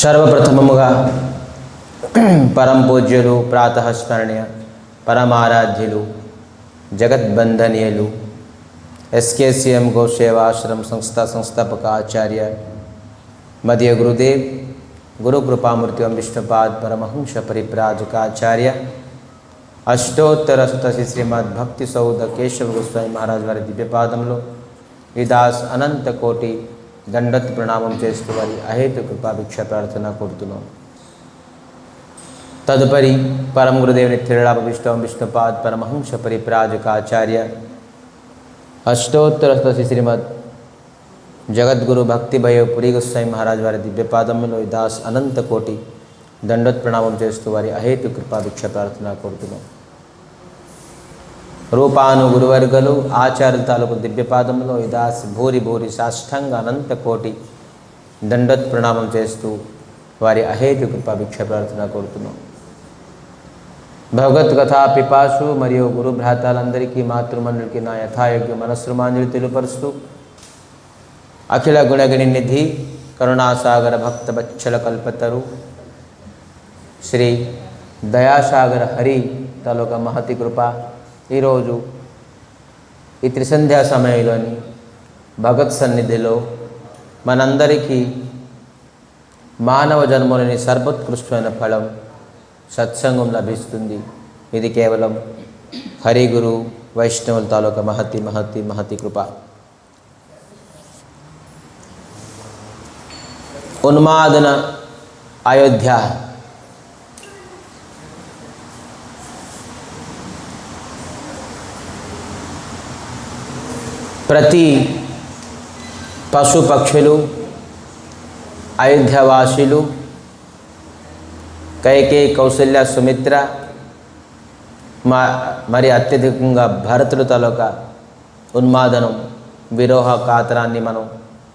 సర్వప్రథమముగా పరం పూజ్యులు ప్రాతఃస్మరణీయ పరమారాధ్యులు జగద్బంధనీయులు ఎస్కేసిఎం గోసేవాశ్రమ సంస్థాపక ఆచార్య మధ్య గురుదేవ్ గురు కృపామూర్తి విష్ణుపాద్ పరమహంస పరిప్రాజకాచార్య అష్టోత్తర శతసి శ్రీమద్ భక్తి సౌధ కేశవ గోస్వామి మహారాజ్ వారి దివ్యపాదంలో ఈ దాస్ అనంత కోటి దండత్ ప్రణామం చేస్తూ వారి అహేతు కృపాభిక్ష ప్రార్థన కోరుతున్నాం. తదుపరి పరమ గురుదేవుని తిరుడాప విష్ణుపాద్ పరమహంస పరిప్రాజకాచార్య అష్టోత్తర శతసి శ్రీమద్ జగద్గురు భక్తిభయ పురి గోస్వామి మహారాజ్ వారి దివ్యపాదంలో ఈ దాస్ అనంత కోటి దండోత్ ప్రణామం చేస్తూ వారి అహేతు కృపాభిక్ష ప్రార్థన కోరుతున్నాం. రూపాను గురువర్గలు ఆచార్యుల తాలూకు దివ్యపాదంలో ఈ దాస్ భూరి భూరి సాష్టాంగ అనంత కోటి దండోత్ ప్రణామం చేస్తూ వారి అహేతు కృపాభిక్ష ప్రార్థన కోరుతున్నాం. భగవత్ కథా పిపాసు మరియు గురు భ్రాతాలందరికీ మాతృమండలికి నా యథాయోగ్య మనస్సుమాంజలి తెలుపరుస్తూ అఖిల గుణగణి నిధి కరుణాసాగర భక్త బచ్చల కల్పతరు శ్రీ దయాసాగర హరి తాలూకా మహతి కృప ఈరోజు ఈ త్రిసంధ్యా సమయంలోని భగత్ సన్నిధిలో మనందరికీ మానవ జన్మలోని సర్వోత్కృష్టమైన ఫలం సత్సంగం లభిస్తుంది. ఇది కేవలం హరిగురు వైష్ణవుల తాలూకా మహతి మహతి మహతి కృప. ఉన్మాదన అయోధ్య ప్రతి పశు పక్షులు అయోధ్యవాసులు కైకేయి కౌసల్య సుమిత్ర మరి అత్యధికంగా భరతుడు తాలూకా ఉన్మాదనం విరోహ కాతరాన్ని మనం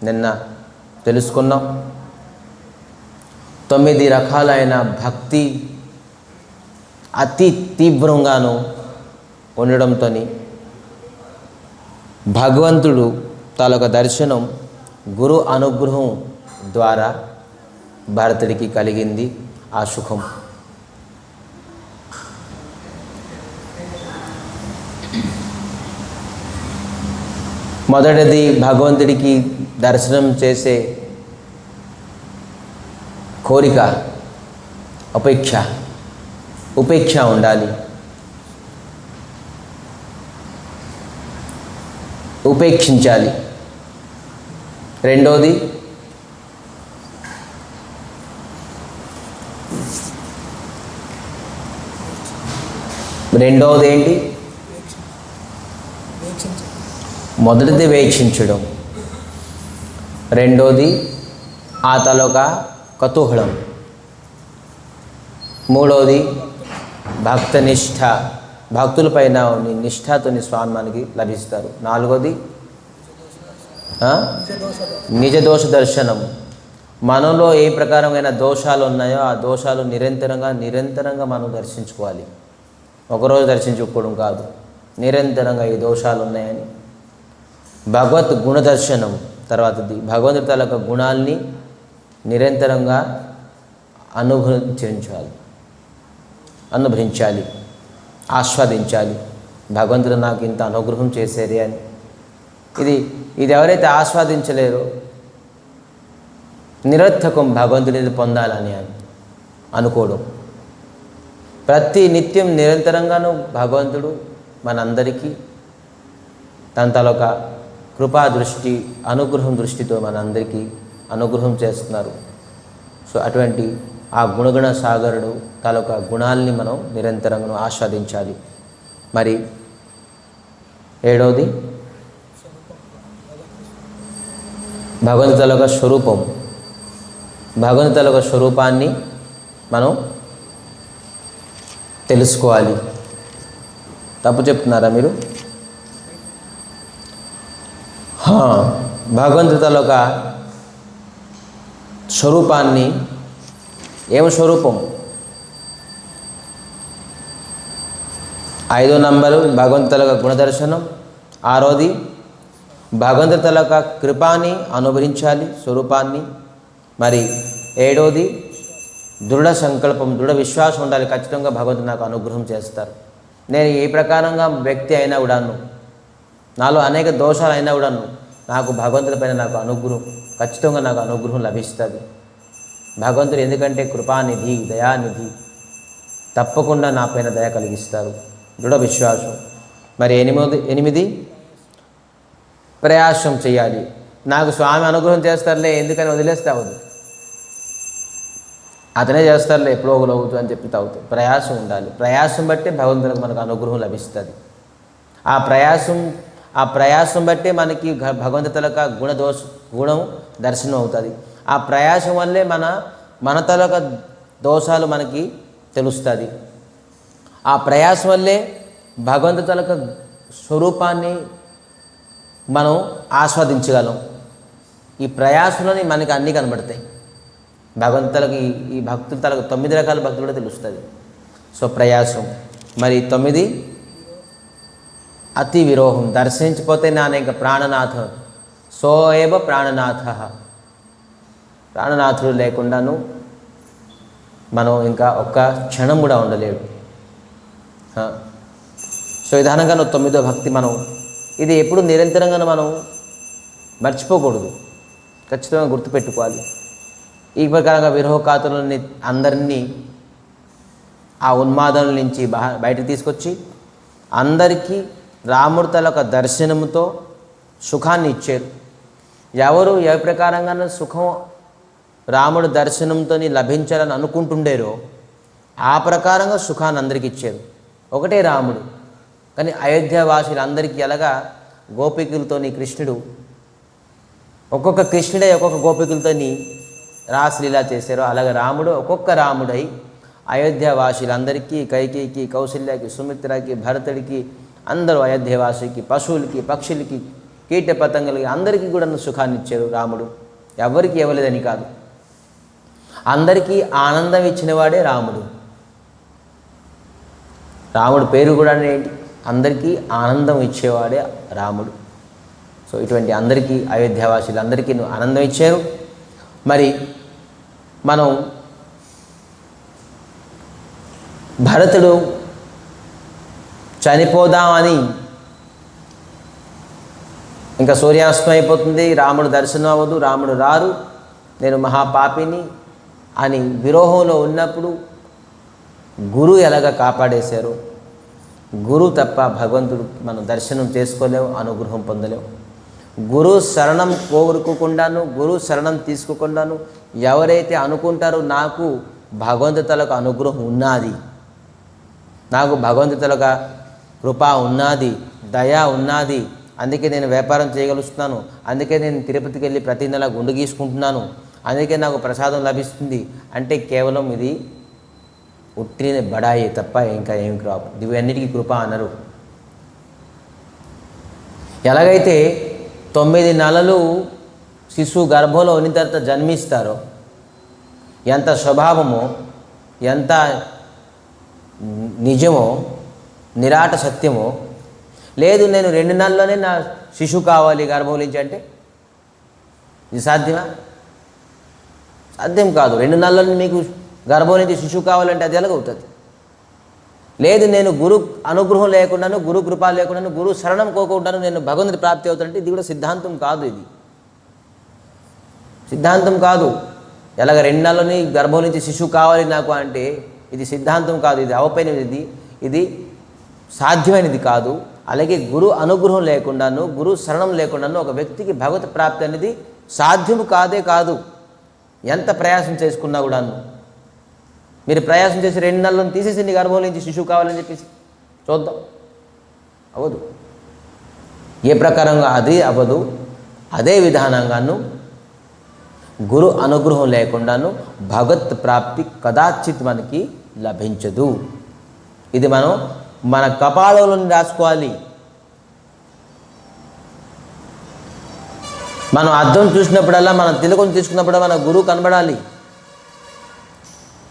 నిన్న తెలుసుకున్నాం. 9 రకాలైన భక్తి అతి తీవ్రంగాను ఉండడంతో భగవంతుడు తాలూకా దర్శనం గురు అనుగ్రహం ద్వారా భరతుడికి కలిగింది. ఆ సుఖం మొదటిది భగవంతుడికి దర్శనం చేసే కోరిక ఉపేక్ష ఉండాలి. ఉపేక్షించాలి. రెండోది ఏంటి? మొదటిది వేక్షించడం, రెండోది ఆ తాలూకా కతూహలం, మూడవది భక్తనిష్ట, భక్తులపైన నిష్ఠతోని స్వామి మనకి లభిస్తారు. నాలుగోది నిజ దోష దర్శనం, మనలో ఏ ప్రకారమైన దోషాలు ఉన్నాయో ఆ దోషాలు నిరంతరంగా మనం దర్శించుకోవాలి. ఒకరోజు దర్శించుకోవడం కాదు, నిరంతరంగా ఈ దోషాలు ఉన్నాయని. భగవత్ గుణదర్శనం, తర్వాతది భగవంతుడి తాలూకా గుణాల్ని నిరంతరంగా అనుభవించాలి, ఆస్వాదించాలి. భగవంతుడు నాకు ఇంత అనుగ్రహం చేసేది అని. ఇది ఎవరైతే ఆస్వాదించలేరో నిరర్థకం భగవంతుడిని పొందాలని అనుకోవడం. ప్రతి నిత్యం నిరంతరంగాను భగవంతుడు మనందరికీ తన తాలూకా కృపా దృష్టి అనుగ్రహం దృష్టితో మనందరికీ అనుగ్రహం చేస్తున్నారు. సో అటువంటి ఆ గుణగణ సాగరుడు తాలూకా గుణాలని మనం నిరంతరంగా ఆస్వాదించాలి. మరి ఏడవది భగవంతుడి తాలూకా స్వరూపం, భగవంతుడి తాలూకా స్వరూపాన్ని మనం తెలుసుకోవాలి. తప్పు చెప్తున్నారా మీరు? భగవంతుడి తాలూకా స్వరూపాన్ని, ఏమి స్వరూపం? 5వ నంబరు భగవంతుడి తాలూకా గుణదర్శనం, 6వది భగవంతుడి తాలూకా కృపాని అనుభవించాలి స్వరూపాన్ని. మరి ఏడోది దృఢ సంకల్పం, దృఢ విశ్వాసం ఉండాలి. ఖచ్చితంగా భగవంతుడు నాకు అనుగ్రహం చేస్తారు. నేను ఏ ప్రకారంగా వ్యక్తి అయినా కూడాను, నాలో అనేక దోషాలు అయినా కూడాను, నాకు భగవంతుడి పైన నాకు అనుగ్రహం, ఖచ్చితంగా నాకు అనుగ్రహం లభిస్తుంది. భగవంతుడు ఎందుకంటే కృపానిధి, దయానిధి, తప్పకుండా నా పైన దయ కలిగిస్తారు. దృఢ విశ్వాసం. మరి ఎనిమిది ప్రయాసం చేయాలి. నాకు స్వామి అనుగ్రహం చేస్తారులే, ఎందుకని వదిలేస్తే అవ్వదు. అతనే చేస్తారులే, ఎప్పుడో ఒకరోజు అని చెప్పి తాగుతాయి. ప్రయాసం ఉండాలి. ప్రయాసం బట్టే భగవంతునికి మనకు అనుగ్రహం లభిస్తుంది. ఆ ప్రయాసం బట్టే మనకి భగవంతు తలక గుణం దర్శనం అవుతుంది. ఆ ప్రయాసం వల్లే మన తలక దోషాలు మనకి తెలుస్తుంది. ఆ ప్రయాసం వల్లే భగవంతు తలక స్వరూపాన్ని మనం ఆస్వాదించగలం. ఈ ప్రయాసంలోని మనకి అన్నీ కనబడతాయి. భగవంతులకి ఈ భక్తుల తలకు 9 రకాల భక్తులు కూడా తెలుస్తుంది. సో ప్రయాసం. మరి 9 అతి విరోహం. దర్శించిపోతే నానేక ప్రాణనాథ సోఏవ ప్రాణనాథ. ప్రాణనాథుడు లేకుండాను మనం ఇంకా ఒక్క క్షణం కూడా ఉండలేడు. సో విధానంగా 9వ భక్తి మనం ఇది ఎప్పుడు నిరంతరంగా మనం మర్చిపోకూడదు, ఖచ్చితంగా గుర్తుపెట్టుకోవాలి. ఈ ప్రకారంగా విరహకాతులని అందరినీ ఆ ఉన్మాదం నుంచి బయటకు తీసుకొచ్చి అందరికీ రాముడి తలొక దర్శనంతో సుఖాన్ని ఇచ్చారు. ఎవరు ఏ ప్రకారంగా సుఖం రాముడి దర్శనంతో లభించాలని అనుకుంటుండేరో ఆ ప్రకారంగా సుఖాన్ని అందరికీ ఇచ్చారు. ఒకటే రాముడు, కానీ అయోధ్యవాసులందరికీ ఎలాగా గోపికలతోని కృష్ణుడు ఒక్కొక్క కృష్ణుడై ఒక్కొక్క గోపికలతోని రాసలీలా చేశారో అలాగే రాముడు ఒక్కొక్క రాముడై అయోధ్యవాసులందరికీ, కైకేయికి, కౌశల్యకి, సుమిత్రకి, భరతుడికి, అందరూ అయోధ్యవాసికి, పశువులకి, పక్షులకి, కీట పతంగులకి అందరికీ కూడా సుఖాన్ని ఇచ్చారు రాముడు. ఎవరికి ఇవ్వలేదని కాదు, అందరికీ ఆనందం ఇచ్చినవాడే రాముడు. రాముడు పేరు కూడా ఏంటి? అందరికీ ఆనందం ఇచ్చేవాడే రాముడు. సో ఇటువంటి అందరికీ అయోధ్యవాసులందరికీ ఆనందం ఇచ్చారు. మరి మనం భరతుడు చనిపోదామని ఇంకా సూర్యాస్తం అయిపోతుంది, రాముడు దర్శనం అవ్వదు, రాముడు రారు, నేను మహాపాపిని అని విరోహంలో ఉన్నప్పుడు గురువు ఎలాగ కాపాడేశారు. గురువు తప్ప భగవంతుడు మనం దర్శనం చేసుకోలేము, అనుగ్రహం పొందలేము. గురువు శరణం కోరుకోకుండాను, గురువు శరణం తీసుకోకుండాను ఎవరైతే అనుకుంటారో నాకు భగవంతుతలకు అనుగ్రహం ఉన్నది, నాకు భగవంతుతలక కృప ఉన్నది, దయ ఉన్నది, అందుకే నేను వ్యాపారం చేయగలుగుతున్నాను, అందుకే నేను తిరుపతికి వెళ్ళి ప్రతి నెల గుండు గీసుకుంటున్నాను, అందుకే నాకు ప్రసాదం లభిస్తుంది అంటే కేవలం ఇది ఉట్టిన బడాయి తప్ప ఇంకా ఏమి రావు. ఇవన్నిటికీ కృప అనరు. ఎలాగైతే 9 నెలలు శిశువు గర్భంలో ఉన్న తర్వాత జన్మిస్తారో ఎంత స్వభావమో, ఎంత నిజమో, నిరాట సత్యమో, లేదు నేను 2 నెలల్లోనే నా శిశువు కావాలి గర్భం నుంచి అంటే ఇది సాధ్యమా? సాధ్యం కాదు. 2 నెలల్లో మీకు గర్భం నుంచి శిశువు కావాలంటే అది ఎలాగవుతుంది? లేదు నేను గురు అనుగ్రహం లేకుండాను, గురు కృప లేకుండాను, గురు శరణం కోకుండాను నేను భగవంతుడి ప్రాప్తి అవుతానంటే ఇది కూడా సిద్ధాంతం కాదు. ఇది సిద్ధాంతం కాదు. ఎలాగ 2 నెలలని గర్భం నుంచి శిశువు కావాలి నాకు అంటే ఇది సిద్ధాంతం కాదు, ఇది అవపైనది, ఇది సాధ్యమైనది కాదు. అలాగే గురు అనుగ్రహం లేకుండాను, గురు శరణం లేకుండాను ఒక వ్యక్తికి భగవత్ ప్రాప్తి అనేది సాధ్యము కాదే కాదు. ఎంత ప్రయాసం చేసుకున్నా కూడాను. మీరు ప్రయాసం చేసి 2 నెలలను తీసేసి నీ గర్భం నుంచి శిశువు కావాలని చెప్పేసి చూద్దాం, అవ్వదు. ఏ ప్రకారంగా అది అవ్వదు. అదే విధానంగాను గురు అనుగ్రహం లేకుండాను భగవత్ ప్రాప్తి కదాచిత్ మనకి లభించదు. ఇది మనం మన కపాలంలో రాసుకోవాలి. మనం అర్థం చూసినప్పుడల్లా, మనం తిలకం తీసుకున్నప్పుడు మన గురువు కనబడాలి.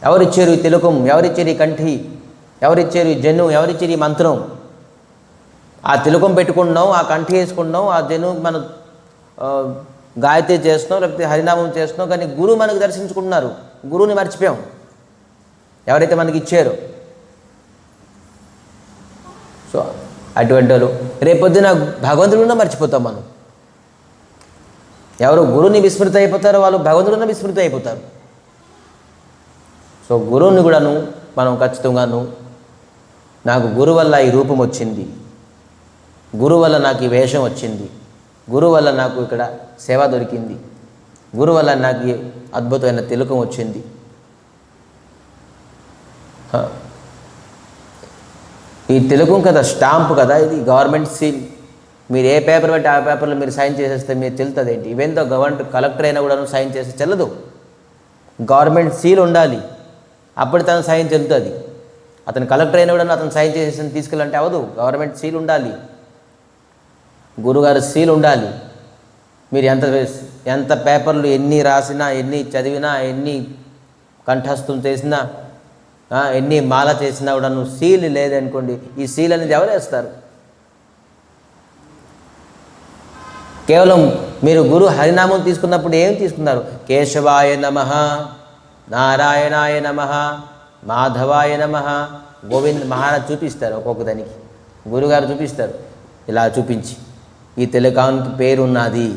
ఎవరిచ్చారు ఈ తిలకం, ఎవరిచ్చారు ఈ కంఠి, ఎవరిచ్చారు ఈ జన్ను, ఎవరిచ్చారు ఈ మంత్రం? ఆ తిలకం పెట్టుకుంటున్నాం, ఆ కంఠి వేసుకుంటున్నాం, ఆ జన్ను మనం గాయత్రి చేస్తున్నాం, లేకపోతే హరినామం చేస్తున్నాం, కానీ గురువు మనకు దర్శించుకుంటున్నారు. గురువుని మర్చిపోయాం ఎవరైతే మనకి ఇచ్చారో. సో అటువంటి వాళ్ళు రేపొద్దున భగవంతుడున్నా మర్చిపోతాం మనం. ఎవరు గురువుని విస్మృత అయిపోతారో వాళ్ళు భగవంతుడున్నా విస్మృత అయిపోతారు. సో గురువుని కూడాను మనం ఖచ్చితంగాను, నాకు గురువు వల్ల ఈ రూపం వచ్చింది, గురువు వల్ల నాకు ఈ వేషం వచ్చింది, గురువు వల్ల నాకు ఇక్కడ సేవ దొరికింది, గురువు వల్ల నాకు ఈ అద్భుతమైన తిలకం వచ్చింది. ఈ తిలకం కదా, స్టాంపు కదా, ఇది గవర్నమెంట్ సీల్. మీరు ఏ పేపర్ పెట్టి ఆ పేపర్లో మీరు సైన్ చేసేస్తే మీరు చెల్లుతుంది ఏంటి? ఈవెంతో గవర్నమెంట్ కలెక్టర్ అయినా కూడా సైన్ చేస్తే చెల్లదు. గవర్నమెంట్ సీల్ ఉండాలి, అప్పుడు తను సైన్ చెల్లుతుంది. అతను కలెక్టర్ అయినా కూడా అతను సైన్ చేసేసి తీసుకెళ్ళాలంటే అవ్వదు. గవర్నమెంట్ సీల్ ఉండాలి, గురుగారు సీల్ ఉండాలి. మీరు ఎంత పేపర్లు ఎన్ని రాసినా, ఎన్ని చదివినా, ఎన్ని కంఠస్థం చేసినా, ఎన్ని మాల చేసినా కూడా నువ్వు సీల్ లేదనుకోండి, ఈ సీల్ అనేది ఎవరు వేస్తారు? కేవలం మీరు గురు హరినామం తీసుకున్నప్పుడు ఏం తీసుకున్నారు? కేశవాయ నమః, నారాయణాయ నమః, మాధవాయ నమః, గోవింద్ మహారాజ్ చూపిస్తారు. ఒక్కొక్క దానికి గురుగారు చూపిస్తారు. ఇలా చూపించి ఈ తిలకానికి పేరున్నది,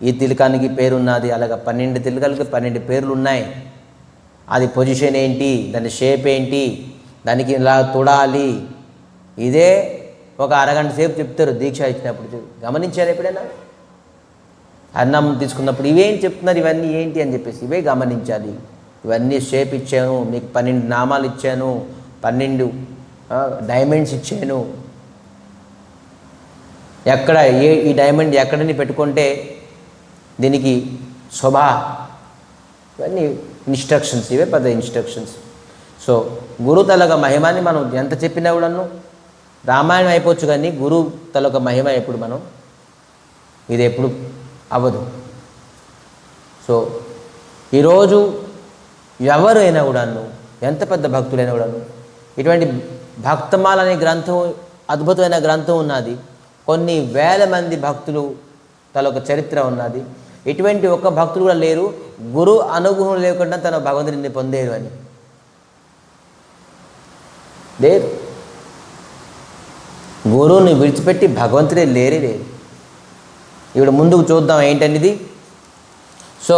ఈ తిలకానికి పేరున్నది, అలాగ 12 తిలకాలకి 12 పేర్లు ఉన్నాయి. అది పొజిషన్ ఏంటి, దాని షేప్ ఏంటి, దానికి ఇలా తొడాలి. ఇదే ఒక అరగంట సేపు చెప్తారు దీక్ష ఇచ్చినప్పుడు. గమనించారు ఎప్పుడైనా? అన్నం తీసుకున్నప్పుడు ఇవేం చెప్తున్నారు, ఇవన్నీ ఏంటి అని చెప్పేసి ఇవే గమనించాలి. ఇవన్నీ షేప్ ఇచ్చాను, మీకు 12 నామాలు ఇచ్చాను, 12 డైమండ్స్ ఇచ్చాను. ఎక్కడ ఈ డైమండ్ ఎక్కడని పెట్టుకుంటే దీనికి శోభ, ఇవన్నీ ఇన్స్ట్రక్షన్స్, ఇవే పెద్ద ఇన్స్ట్రక్షన్స్. సో గురు తలక మహిమాని మనం ఎంత చెప్పినా కూడాను రామాయణం అయిపోవచ్చు, కానీ గురు తలక మహిమ ఎప్పుడు మనం ఇది ఎప్పుడు అవ్వదు. సో ఈరోజు ఎవరైనా కూడాను, ఎంత పెద్ద భక్తులైనా కూడాను, ఇటువంటి భక్తమాల అనే గ్రంథం, అద్భుతమైన గ్రంథం ఉన్నది. కొన్ని వేల మంది భక్తులు తలొక చరిత్ర ఉన్నది. ఇటువంటి ఒక్క భక్తులు కూడా లేరు గురు అనుగ్రహం లేకుండా తన భగవంతుడిని పొందేరు అని లేరు. గురువుని విడిచిపెట్టి భగవంతుడే లేరు. ఇప్పుడు ముందుకు చూద్దాం ఏంటనేది. సో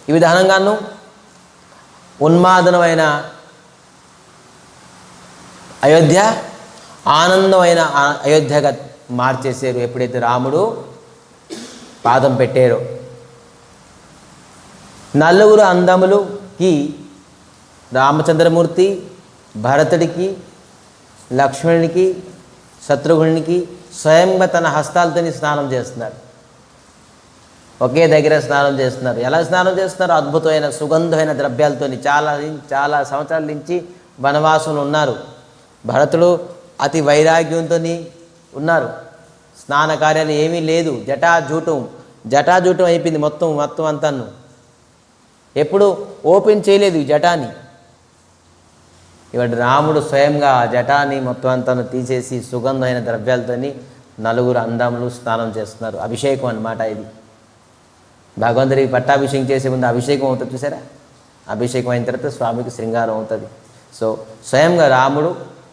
ఈ విధానంగాను ఉన్మాదనమైన అయోధ్య ఆనందమైన అయోధ్యగా మార్చేశారు ఎప్పుడైతే రాముడు పాదం పెట్టారో. నలుగురు అందములకి, రామచంద్రమూర్తి, భరతుడికి, లక్ష్మణునికి, శత్రుఘ్నునికి స్వయంగా తన హస్తాలతోని స్నానం చేస్తున్నారు. ఒకే దగ్గర స్నానం చేస్తున్నారు. ఎలా స్నానం చేస్తున్నారు? అద్భుతమైన సుగంధమైన ద్రవ్యాలతో. చాలా సంవత్సరాల నుంచి వనవాసంలో ఉన్నారు. భరతుడు అతి వైరాగ్యంతో ఉన్నారు. స్నాన కార్యాలు ఏమీ లేదు. జటాజూటం అయిపోయింది మొత్తం అంతాను. ఎప్పుడు ఓపెన్ చేయలేదు ఈ జటాని. ఇవాడు రాముడు స్వయంగా ఆ జటాని మొత్తం అంతా తీసేసి సుగంధమైన ద్రవ్యాలతో నలుగురు అందములు స్నానం చేస్తున్నారు. అభిషేకం అన్నమాట ఇది. భగవంతుడికి పట్టాభిషేకం చేసే ముందు అభిషేకం అవుతుంది చూసారా? అభిషేకం అయిన తర్వాత స్వామికి శృంగారం అవుతుంది. సో స్వయంగా రాముడు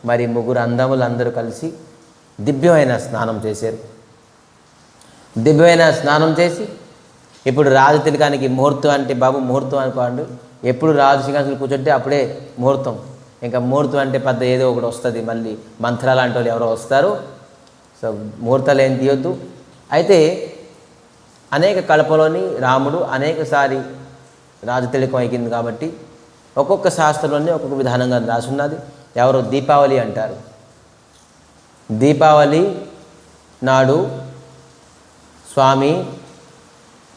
మరి ముగ్గురు అందములు అందరూ కలిసి దివ్యమైన స్నానం చేశారు. దివ్యమైన స్నానం చేసి ఇప్పుడు రాజు తిలకానికి ముహూర్తం అంటే బాబు ముహూర్తం అనుకోండి. ఎప్పుడు రాజు సింహాసనం కూర్చుంటే అప్పుడే ముహూర్తం. ఇంకా ముహూర్తం అంటే పెద్ద ఏదో ఒకటి వస్తుంది, మళ్ళీ మంత్రాలు అంటే వాళ్ళు ఎవరో వస్తారు. సో ముహూర్తాలు ఏం తీయొద్దు. అయితే అనేక కల్పలోని రాముడు అనేకసారి రాజు తిలకం అయింది కాబట్టి ఒక్కొక్క శాస్త్రంలోనే ఒక్కొక్క విధానంగా రాసి ఉన్నది. ఎవరు దీపావళి అంటారు. దీపావళి నాడు స్వామి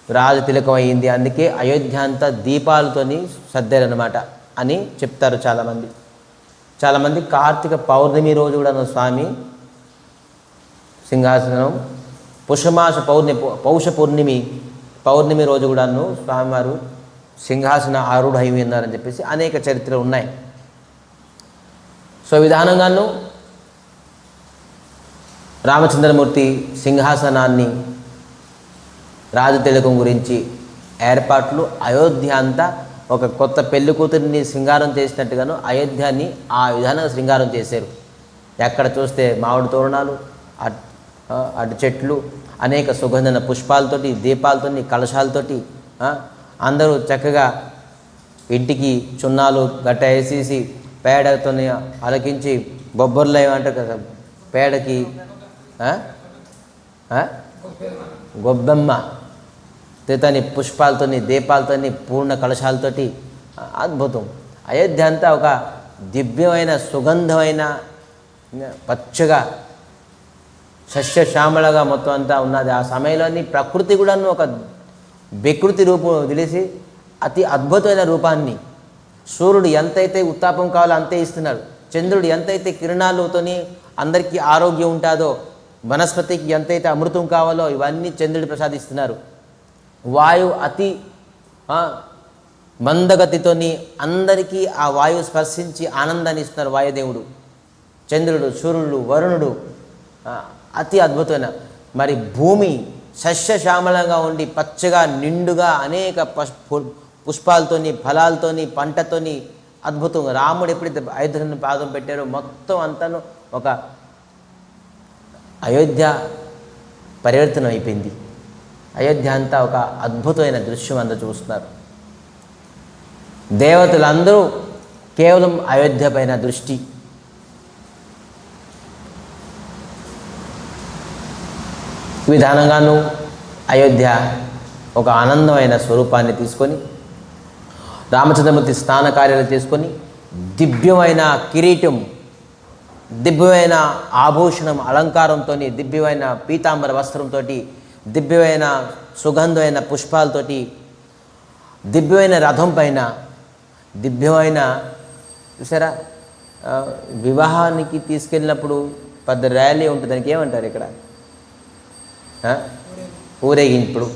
రాజు తిలకం అయింది, అందుకే అయోధ్య అంతా దీపాలతోని సర్దారనమాట అని చెప్తారు చాలామంది. కార్తీక పౌర్ణమి రోజు కూడా స్వామి సింహాసనం, పౌష పౌర్ణమి రోజు కూడాను స్వామివారు సింహాసన ఆరూఢ అయి ఉన్నారని చెప్పేసి అనేక చరిత్రలు ఉన్నాయి. సో విధానంగాను రామచంద్రమూర్తి సింహాసనాన్ని రాజు తిలకం గురించి ఏర్పాట్లు. అయోధ్య అంతా ఒక కొత్త పెళ్లి కూతురిని శృంగారం చేసినట్టుగాను అయోధ్యాన్ని ఆ విధానంగా శృంగారం చేశారు. ఎక్కడ చూస్తే మామిడి తోరణాలు, అటు చెట్లు, అనేక సుగంధన పుష్పాలతోటి, దీపాలతోటి, కలశాలతోటి అందరూ చక్కగా ఇంటికి చున్నాలు గట్ట వేసేసి పేడతో అలకించి బొబ్బర్లు ఏమంటే పేడకి గొబ్బెమ్మ తేతని పుష్పాలతోని, దీపాలతోని, పూర్ణ కలశాలతోటి అద్భుతం. అయోధ్య అంతా ఒక దివ్యమైన సుగంధమైన పచ్చగా సస్యశ్యామలగా మొత్తం అంతా ఉన్నది. ఆ సమయంలోని ప్రకృతి కూడా ఒక వికృతి రూపం తెలిసి అతి అద్భుతమైన రూపాన్ని, సూర్యుడు ఎంతైతే ఉత్తాపం కావాలో అంతే ఇస్తున్నాడు, చంద్రుడు ఎంతైతే కిరణాలతోని అందరికీ ఆరోగ్యం ఉంటుందో, వనస్పతికి ఎంతైతే అమృతం కావాలో ఇవన్నీ చంద్రుడు ప్రసాదిస్తున్నారు. వాయువు అతి మందగతితోని అందరికీ ఆ వాయువు స్పర్శించి ఆనందాన్ని ఇస్తున్నారు వాయుదేవుడు. చంద్రుడు, సూర్యుడు, వరుణుడు అతి అద్భుతమైన. మరి భూమి సస్యశ్యామలంగా ఉండి పచ్చగా నిండుగా అనేక పుష్పాలతోని, ఫలాలతోని, పంటతోని అద్భుతంగా. రాముడు ఎప్పుడైతే అయోధ్యను పాదం పెట్టారో మొత్తం అంతాను ఒక అయోధ్య పరివర్తనం అయిపోయింది. అయోధ్య అంతా ఒక అద్భుతమైన దృశ్యం అందరూ చూస్తున్నారు. దేవతలందరూ కేవలం అయోధ్య పైన దృష్టి. విధానంగాను అయోధ్య ఒక ఆనందమైన స్వరూపాన్ని తీసుకొని, రామచంద్రమూర్తి స్నాన కార్యాలు చేసుకొని, దివ్యమైన కిరీటం, దివ్యమైన ఆభూషణం అలంకారంతో, దివ్యమైన పీతాంబర వస్త్రంతో, దివ్యమైన సుగంధమైన పుష్పాలతోటి, దివ్యమైన రథం పైన, దివ్యమైన చూసారా వివాహానికి తీసుకెళ్ళినప్పుడు పెద్ద ర్యాలీ ఉంటుంది, దానికి ఏమంటారు ఇక్కడ ఊరేగింపుడు,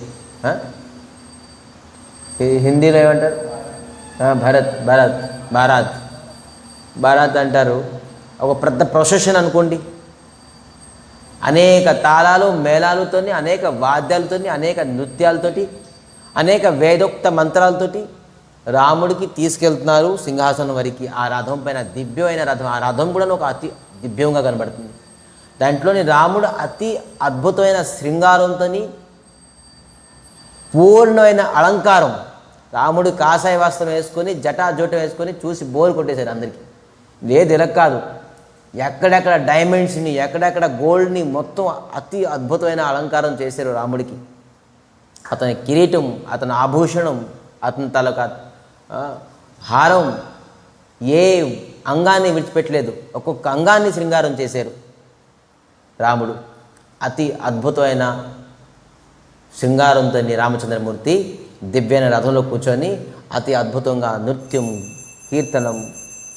హిందీలో ఏమంటారు భారత్ అంటారు. ఒక పెద్ద ప్రొసెషన్ అనుకోండి, అనేక తాళాలు మేళాలతోని, అనేక వాద్యాలతోని, అనేక నృత్యాలతోటి, అనేక వేదోక్త మంత్రాలతోటి రాముడికి తీసుకెళ్తున్నారు సింహాసనం వరకు. ఆ రథం పైన దివ్యమైన రథం, ఆ రథం కూడా ఒక అతి దివ్యంగా కనబడుతుంది. దాంట్లోని రాముడు అతి అద్భుతమైన శృంగారంతో, పూర్ణమైన అలంకారం. రాముడు కాషాయ వస్త్రం వేసుకొని, జటాజోటం వేసుకొని చూసి బోరు కొట్టేశారు అందరికీ. లేదు ఇలా కాదు, ఎక్కడెక్కడ డైమండ్స్ని, ఎక్కడెక్కడ గోల్డ్ని మొత్తం అతి అద్భుతమైన అలంకారం చేశారు రాముడికి. అతని కిరీటం, అతని ఆభూషణం, అతని తలక హారం, ఏ అంగాన్ని విడిచిపెట్టలేదు, ఒక్కొక్క అంగాన్ని శృంగారం చేశారు రాముడు. అతి అద్భుతమైన శృంగారంతో రామచంద్రమూర్తి దివ్యమైన రథంలో కూర్చొని అతి అద్భుతంగా నృత్యం, కీర్తనం,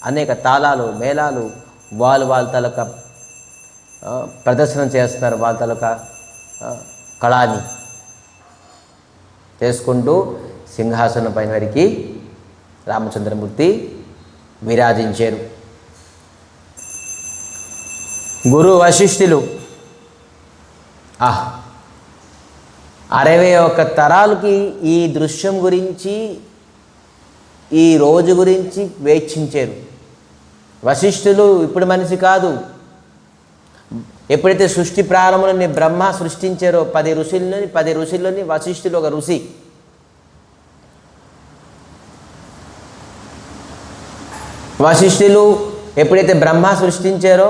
అనేక తాళాలు, మేళాలు, వాళ్ళ తలక ప్రదర్శన చేస్తున్నారు. వాళ్ళ తలక కళాని చేసుకుంటూ సింహాసనం పైన వరకు రామచంద్రమూర్తి విరాజించారు. గురు వశిష్ఠులు 61 తరాలకి ఈ దృశ్యం గురించి, ఈ రోజు గురించి వేక్షించారు. వశిష్ఠులు ఇప్పుడు మనిషి కాదు. ఎప్పుడైతే సృష్టి ప్రారంభంలోని బ్రహ్మ సృష్టించారో 10 ఋషుల్లోని వశిష్ఠులు ఒక ఋషి. వశిష్ఠులు ఎప్పుడైతే బ్రహ్మ సృష్టించారో,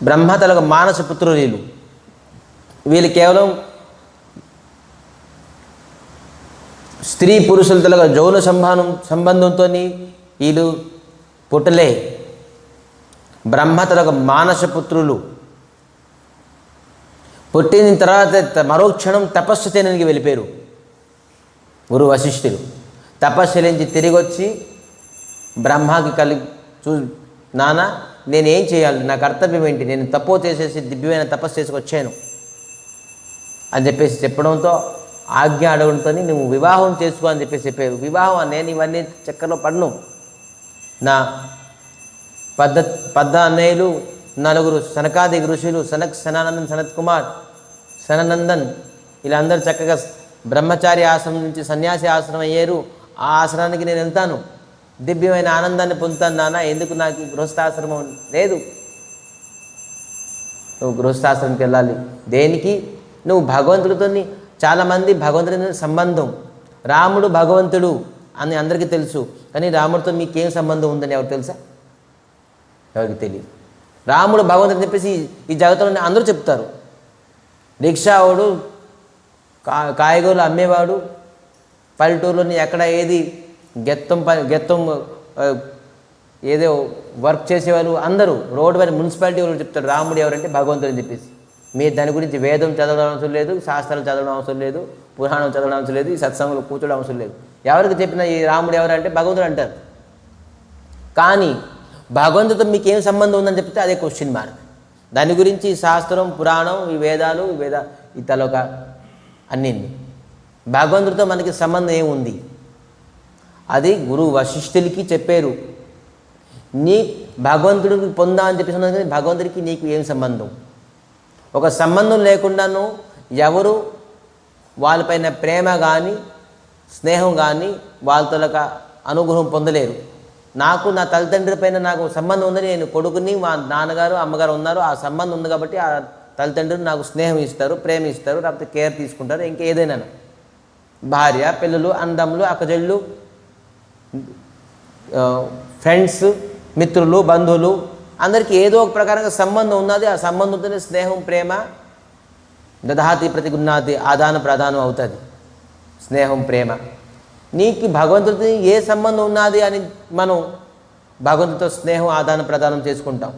బ్రహ్మ తలకు మానస పుత్రులు. వీళ్ళు కేవలం స్త్రీ పురుషుల తలకు జౌన సంబంధంతో వీళ్ళు పుట్టలే. బ్రహ్మ తలకు మానస పుత్రులు. పుట్టిన తర్వాత మరో క్షణం తపస్సు చేయడానికి వెళ్ళిపోయారు గురు వశిష్ఠులు. తపస్సు నుంచి తిరిగి వచ్చి బ్రహ్మకి నాన్న నేనేం చేయాలి, నా కర్తవ్యం ఏంటి, నేను తపో చేసేసి దివ్యమైన తపస్సు చేసుకొచ్చాను అని చెప్పేసి చెప్పడంతో, ఆజ్ఞ అడగడంతో నువ్వు వివాహం చేసుకో అని చెప్పేసి చెప్పారు. వివాహం నేను ఇవన్నీ చక్కర్లో పడను. నా పెద్ద అన్నయ్యలు 4 సనకాది ఋషులు, సనత్ కుమార్, సననందన్, వీళ్ళందరూ చక్కగా బ్రహ్మచారి ఆశ్రమం నుంచి సన్యాసి ఆశ్రమం అయ్యారు, ఆ ఆశ్రమానికి నేను వెళ్తాను, దివ్యమైన ఆనందాన్ని పొందుతాను నాన్న, ఎందుకు నాకు గృహస్థాశ్రమం లేదు? నువ్వు గృహస్థాశ్రమంకి వెళ్ళాలి. దేనికి? నువ్వు భగవంతుడితో, చాలామంది భగవంతుడి సంబంధం, రాముడు భగవంతుడు అని అందరికీ తెలుసు, కానీ రాముడితో మీకేం సంబంధం ఉందని ఎవరికి తెలుసా? ఎవరికి తెలియదు. రాముడు భగవంతుడు చెప్పేసి ఈ జగత్తులో అందరూ చెప్తారు. రిక్షావాడు, కాయగూరలు అమ్మేవాడు, పల్లెటూరులోని ఎక్కడ ఏది గెత్తం ఏదో వర్క్ చేసేవాళ్ళు అందరూ, రోడ్డు పైన మున్సిపాలిటీ వాళ్ళు చెప్తారు రాముడు ఎవరంటే భగవంతుడు అని చెప్పేసి. మీరు దాని గురించి వేదం చదవడం అవసరం లేదు, శాస్త్రాలు చదవడం అవసరం లేదు, పురాణం చదవడం అవసరం లేదు, ఈ సత్సంగంలో కూర్చోవడం అవసరం లేదు. ఎవరికి చెప్పినా ఈ రాముడు ఎవరంటే భగవంతుడు అంటారు. కానీ భగవంతుడితో మీకు ఏం సంబంధం ఉందని చెప్తే అదే క్వశ్చన్ మార్క్. దాని గురించి శాస్త్రం, పురాణం, ఈ వేదాలు, ఈ తలోక అన్నీ. భగవంతుడితో మనకి సంబంధం ఏముంది? అది గురువు వశిష్ఠులకి చెప్పారు. నీ భగవంతుడికి పొందా అని చెప్పేసి భగవంతుడికి నీకు ఏం సంబంధం? ఒక సంబంధం లేకుండాను ఎవరు వాళ్ళపైన ప్రేమ కానీ స్నేహం కానీ వాళ్ళతో అనుగ్రహం పొందలేరు. నాకు నా తల్లిదండ్రుల పైన నాకు సంబంధం ఉందని, నేను కొడుకుని, మా నాన్నగారు అమ్మగారు ఉన్నారు, ఆ సంబంధం ఉంది కాబట్టి ఆ తల్లిదండ్రులు నాకు స్నేహం ఇస్తారు, ప్రేమ ఇస్తారు, లేకపోతే కేర్ తీసుకుంటారు. ఇంకా ఏదైనా భార్య, పిల్లలు, అన్నదమ్ములు, అక్కజళ్ళు, ఫ్రెండ్స్, మిత్రులు, బంధువులు, అందరికీ ఏదో ఒక ప్రకారంగా సంబంధం ఉన్నది. ఆ సంబంధంతోనే స్నేహం, ప్రేమ, దదాతి ప్రతిగుణాతి, ఆదాన ప్రదానం అవుతుంది. స్నేహం, ప్రేమ. నీకు భగవంతుడితో ఏ సంబంధం ఉన్నది అని మనం భగవంతుడితో స్నేహం, ఆదాన ప్రదానం చేసుకుంటాం.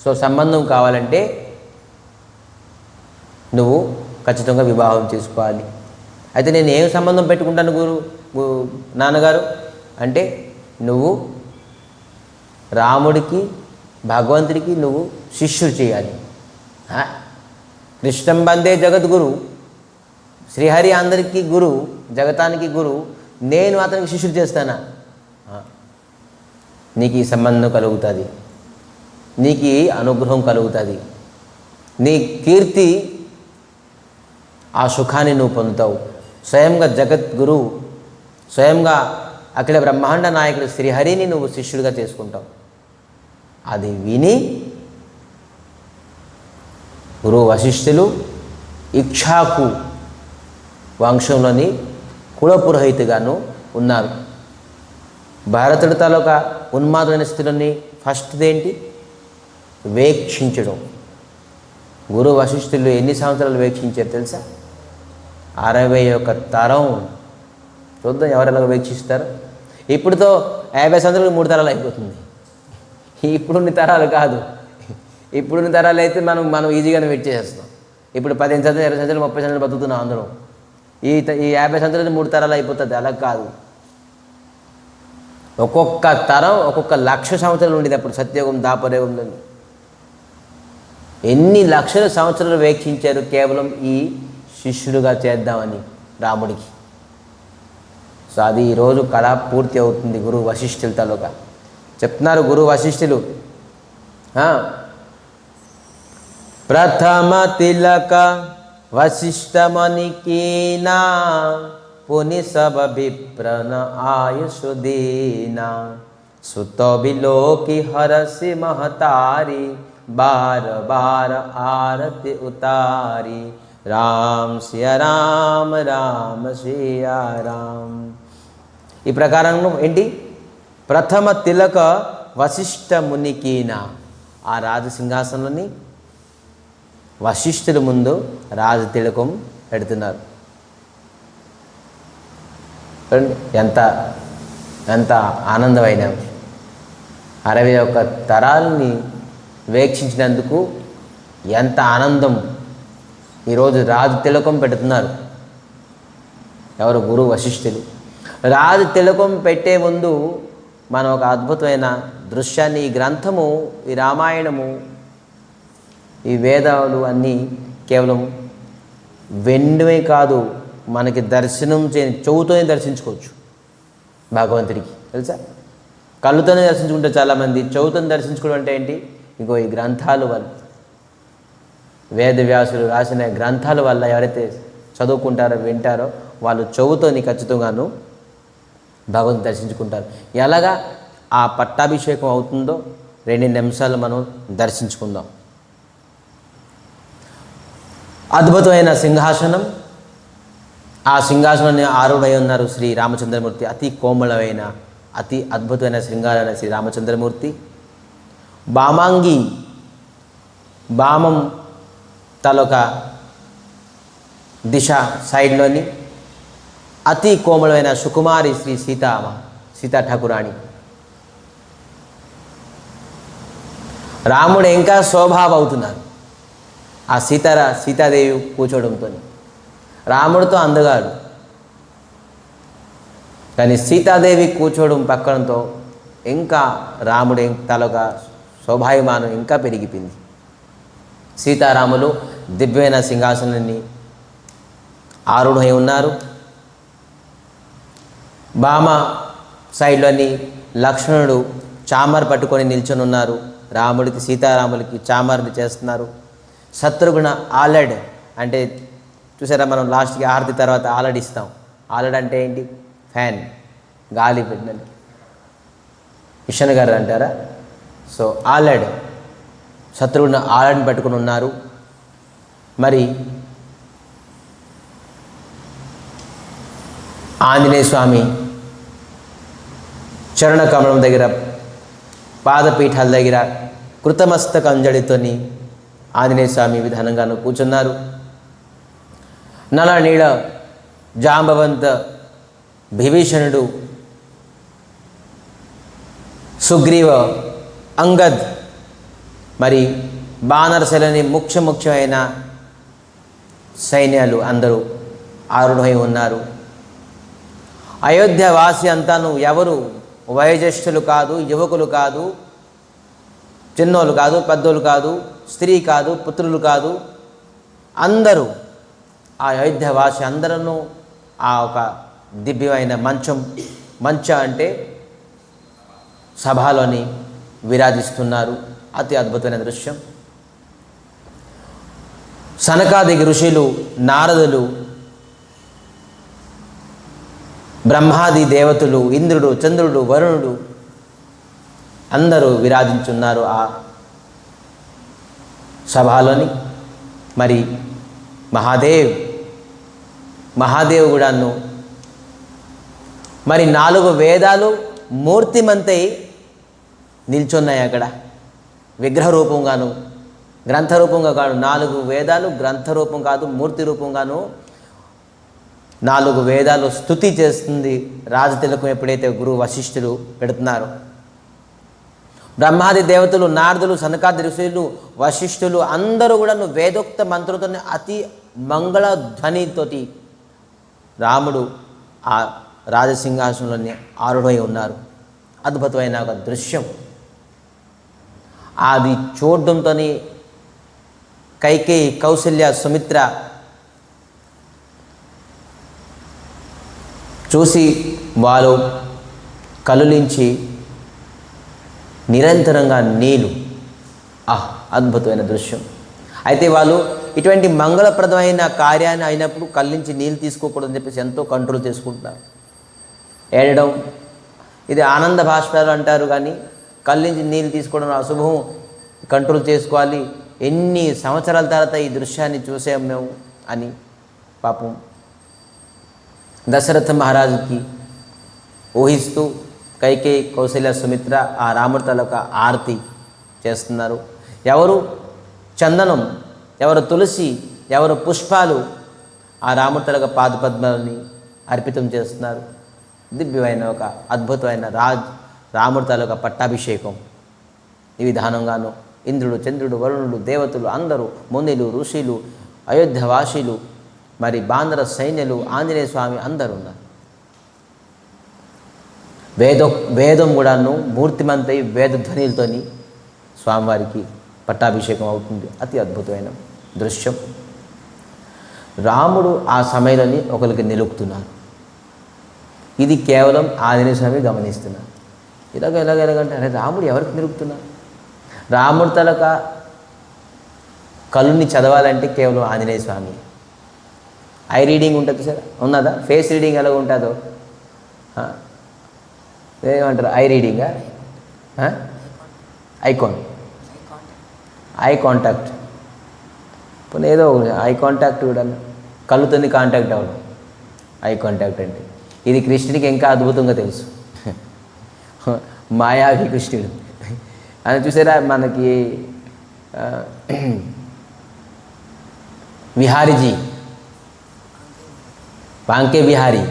సో సంబంధం కావాలంటే నువ్వు ఖచ్చితంగా వివాహం చేసుకోవాలి. అయితే నేను ఏం సంబంధం పెట్టుకుంటాను నాన్నగారు అంటే, నువ్వు రాముడికి, భగవంతుడికి నువ్వు శిష్యుడు చేయాలి. కృష్ణం వందే జగద్గురు, శ్రీహరి అందరికీ గురు, జగతానికి గురు, నేను అతనికి శిష్యుడు చేస్తానా? నీకు ఈ సంబంధం కలుగుతుంది, నీకు ఈ అనుగ్రహం కలుగుతుంది, నీ కీర్తి, ఆ సుఖాన్ని నువ్వు పొందుతావు. స్వయంగా జగద్గురు, స్వయంగా అఖిల బ్రహ్మాండ నాయకుడు శ్రీహరిని నువ్వు శిష్యుడిగా చేసుకుంటావు. అది విని గురువు వశిష్ఠులు ఇక్ష్వాకు వంశంలోని కులపురోహితుగాను ఉన్నారు. భారతుడి తాలూకా ఉన్మాదమైన స్థితిలోని ఫస్ట్ది ఏంటి? వేక్షించడం. గురు వశిష్ఠులు ఎన్ని సంవత్సరాలు వేక్షించారు తెలుసా? 61 తరం. చూద్దాం ఎవరు ఎలాగ వేక్షిస్తారు. ఇప్పుడుతో 50 సంవత్సరాలు 3 తరాలు అయిపోతుంది. ఇప్పుడున్న తరాలు కాదు. ఇప్పుడున్న తరాలు అయితే మనం ఈజీగానే వెయిట్ చేసేస్తాం. ఇప్పుడు 15 సంవత్సరాలు, 20 సంవత్సరాలు, 30 సంవత్సరాలు బతుకుతున్నాం అందరం. ఈ 50 సంవత్సరాలు 3 తరాలు అయిపోతుంది. అలా కాదు. ఒక్కొక్క తరం ఒక్కొక్క 1,00,000 సంవత్సరాలు ఉండేది అప్పుడు సత్యయుగం, దాపరయుగంలో. ఎన్ని లక్షల సంవత్సరాలు వేక్షించారు కేవలం ఈ శిష్యుడుగా చేద్దామని రాముడికి. సో అది ఈరోజు కళ పూర్తి అవుతుంది గురు వశిష్ఠుల తాలూకా. చెప్తున్నారు గురు వశిష్ఠులు, ప్రథమ తిలక వశిష్ఠమణికీనా పుని సభ విప్రన ఆయుషుదీనా సుత విలోకి హరసి మహతారి బార బార ఆరతి ఉతారి రామ్ సియ రామ రామ సియ రామ్. ఈ ప్రకారంలో ఏంటి? ప్రథమ తిలక వశిష్ఠ మునికీన. ఆ రాజసింహాసనంలోని వశిష్ఠుల ముందు రాజ తిలకం పెడుతున్నారు. ఎంత ఎంత ఆనందమైన 61 తరాలని వీక్షించినందుకు ఎంత ఆనందం. ఈరోజు రాజు తిలకం పెడుతున్నారు ఎవరు? గురు వశిష్ఠులు. రాజు తిలకం పెట్టే ముందు మనం ఒక అద్భుతమైన దృశ్యాన్ని, ఈ గ్రంథము, ఈ రామాయణము, ఈ వేదాలు అన్నీ కేవలం వెండివే కాదు, మనకి దర్శనం చెవుతోనే దర్శించుకోవచ్చు భగవంతుడికి. తెలుసా? కళ్ళుతోనే దర్శించుకుంటారు చాలామంది. చెవుతోనే దర్శించుకోవడం అంటే ఏంటి? ఇంకో ఈ గ్రంథాల వల్ల, వేదవ్యాసులు రాసిన గ్రంథాల వల్ల ఎవరైతే చదువుకుంటారో వింటారో వాళ్ళు చెవుతోని ఖచ్చితంగాను భగవంతుని దర్శించుకుంటారు. ఎలాగా ఆ పట్టాభిషేకం అవుతుందో 2 నిమిషాలు మనం దర్శించుకుందాం. అద్భుతమైన సింహాసనం, ఆ సింహాసనాన్ని ఆరుడై ఉన్నారు శ్రీ రామచంద్రమూర్తి. అతి కోమలమైన అతి అద్భుతమైన శృంగారైన శ్రీ రామచంద్రమూర్తి. బామాంగి బామం తలొక దిశ సైడ్లోని అతి కోమలమైన సుకుమారి శ్రీ సీతా ఠాకురాణి. రాముడు ఇంకా శోభావ అవుతున్నారు ఆ సీతాదేవి కూర్చోవడంతో. రాముడితో అందగాడు, కానీ సీతాదేవి కూర్చోవడం పక్కనతో ఇంకా రాముడు తలొక శోభాయమానం ఇంకా పెరిగిపోయింది. సీతారాములు దివ్యమైన సింహాసనాన్ని ఆరుడై ఉన్నారు. బామ సైడ్లోని లక్ష్మణుడు చామర్ పట్టుకొని నిల్చొని ఉన్నారు. రాముడికి సీతారాములకి చామర్ని చేస్తున్నారు. శత్రుఘ్న ఆలడ్ అంటే చూసారా, మనం లాస్ట్కి ఆరతి తర్వాత ఆలడ్ ఇస్తాం. ఆలడ్ అంటే ఏంటి? ఫ్యాన్, గాలి పెట్టడానికి. కిషన్ గారు అంటారా? సో ఆలడ్, శత్రుఘ్న ఆలడ్ని పట్టుకుని ఉన్నారు. మరి ఆంజనేయ స్వామి చరణ కమలం దగ్గర, పాదపీఠాల దగ్గర కృతమస్తక అంజలితోని ఆంజనేయ స్వామి విధానంగాను కూర్చున్నారు. నల నీడ జాంబవంత విభీషణుడు, సుగ్రీవ, అంగద్, మరి బానరసేనని ముఖ్యమైన సైన్యాలు అందరూ ఆరుడై ఉన్నారు. అయోధ్య వాసి అంతాను ఎవరు వయోజ్యేష్ఠులు కాదు, యువకులు కాదు, చిన్నోళ్ళు కాదు, పెద్దోళ్ళు కాదు, స్త్రీ కాదు, పుత్రులు కాదు, అందరూ ఆ అయోధ్య వాసి అందరూ ఆ ఒక దివ్యమైన మంచ అంటే సభలోని విరాజిస్తున్నారు. అతి అద్భుతమైన దృశ్యం. సనకాదికి ఋషులు, నారదులు, బ్రహ్మాది దేవతలు, ఇంద్రుడు, చంద్రుడు, వరుణుడు అందరూ విరాజించున్నారు ఆ సభలోని. మరి మహాదేవ్ కూడాను మరి 4 వేదాలు మూర్తిమంతై నిల్చున్నాయి అక్కడ విగ్రహ రూపంగాను, గ్రంథ రూపంగా కాదు. 4 వేదాలు గ్రంథ రూపం కాదు, మూర్తి రూపంగాను 4 వేదాలు స్తుతి చేస్తుంది రాజతిలకం ఎప్పుడైతే గురువు వశిష్ఠులు పెడుతున్నారు. బ్రహ్మాది దేవతలు, నారదులు, సనకాది ఋషులు, వశిష్ఠులు అందరూ కూడా వేదోక్త మంత్రులతో అతి మంగళ ధ్వనితోటి రాముడు ఆ రాజసింహాసనంలోని ఆరుడై ఉన్నారు. అద్భుతమైన ఒక దృశ్యం. అది చూడడంతో కైకేయి, కౌసల్య, సుమిత్ర చూసి వాళ్ళు కలులించి నిరంతరంగా నీళ్ళు. అద్భుతమైన దృశ్యం. అయితే వాళ్ళు ఇటువంటి మంగళప్రదమైన కార్యాన్ని అయినప్పుడు కళ్ళించి నీళ్ళు తీసుకోకూడదని చెప్పేసి ఎంతో కంట్రోల్ చేసుకుంటున్నారు. ఏడడం ఇది ఆనంద భాష్పాలు అంటారు, కానీ కళ్ళించి నీళ్ళు తీసుకోవడం అశుభం, కంట్రోల్ చేసుకోవాలి. ఎన్ని సంవత్సరాల తర్వాత ఈ దృశ్యాన్ని చూసాం మేము అని పాపం దశరథ మహారాజుకి ఊహిస్తూ కైకేయి, కౌశల్య, సుమిత్ర ఆ రాముడి తాలూక ఆరతి చేస్తున్నారు. ఎవరు చందనం, ఎవరు తులసి, ఎవరు పుష్పాలు ఆ రాముడి తాలూక పాదపద్మాలని అర్పితం చేస్తున్నారు. దివ్యమైన ఒక అద్భుతమైన రాముడి తాలూక పట్టాభిషేకం ఈ విధానంగాను ఇంద్రుడు, చంద్రుడు, వరుణుడు, దేవతలు అందరూ, మునులు, ఋషులు, అయోధ్యవాసులు, మరి బాందర సైన్యులు, ఆంజనేయ స్వామి అందరూ ఉన్నారు. వేదం కూడాను మూర్తిమంతై వేదధ్వనిలతోని స్వామివారికి పట్టాభిషేకం అవుతుంది. అతి అద్భుతమైన దృశ్యం. రాముడు ఆ సమయంలోని ఒకరికి నిలుపుతున్నారు. ఇది కేవలం ఆంజనేయ స్వామి గమనిస్తున్నారు. ఎలాగంటే అరే రాముడు ఎవరికి నిలుపుతున్నారు? రాముడు తలక కలుని చదవాలంటే కేవలం ఆంజనేయ స్వామి. ఐ రీడింగ్ ఉంటుంది సార్, ఉన్నదా? ఫేస్ రీడింగ్ ఎలా ఉంటుందో ఏమంటారు? ఐ రీడింగా, ఐ కాంటాక్ట్. పోనీ ఏదో ఐ కాంటాక్ట్ కూడా కళ్ళుతోని కాంటాక్ట్ అవ్వడం, ఐ కాంటాక్ట్ అంటే ఇది కృష్ణుడికి ఇంకా అద్భుతంగా తెలుసు. మాయావి కృష్ణుడు అని చూసారా? మనకి విహారీజీ, బాంకే బిహారీ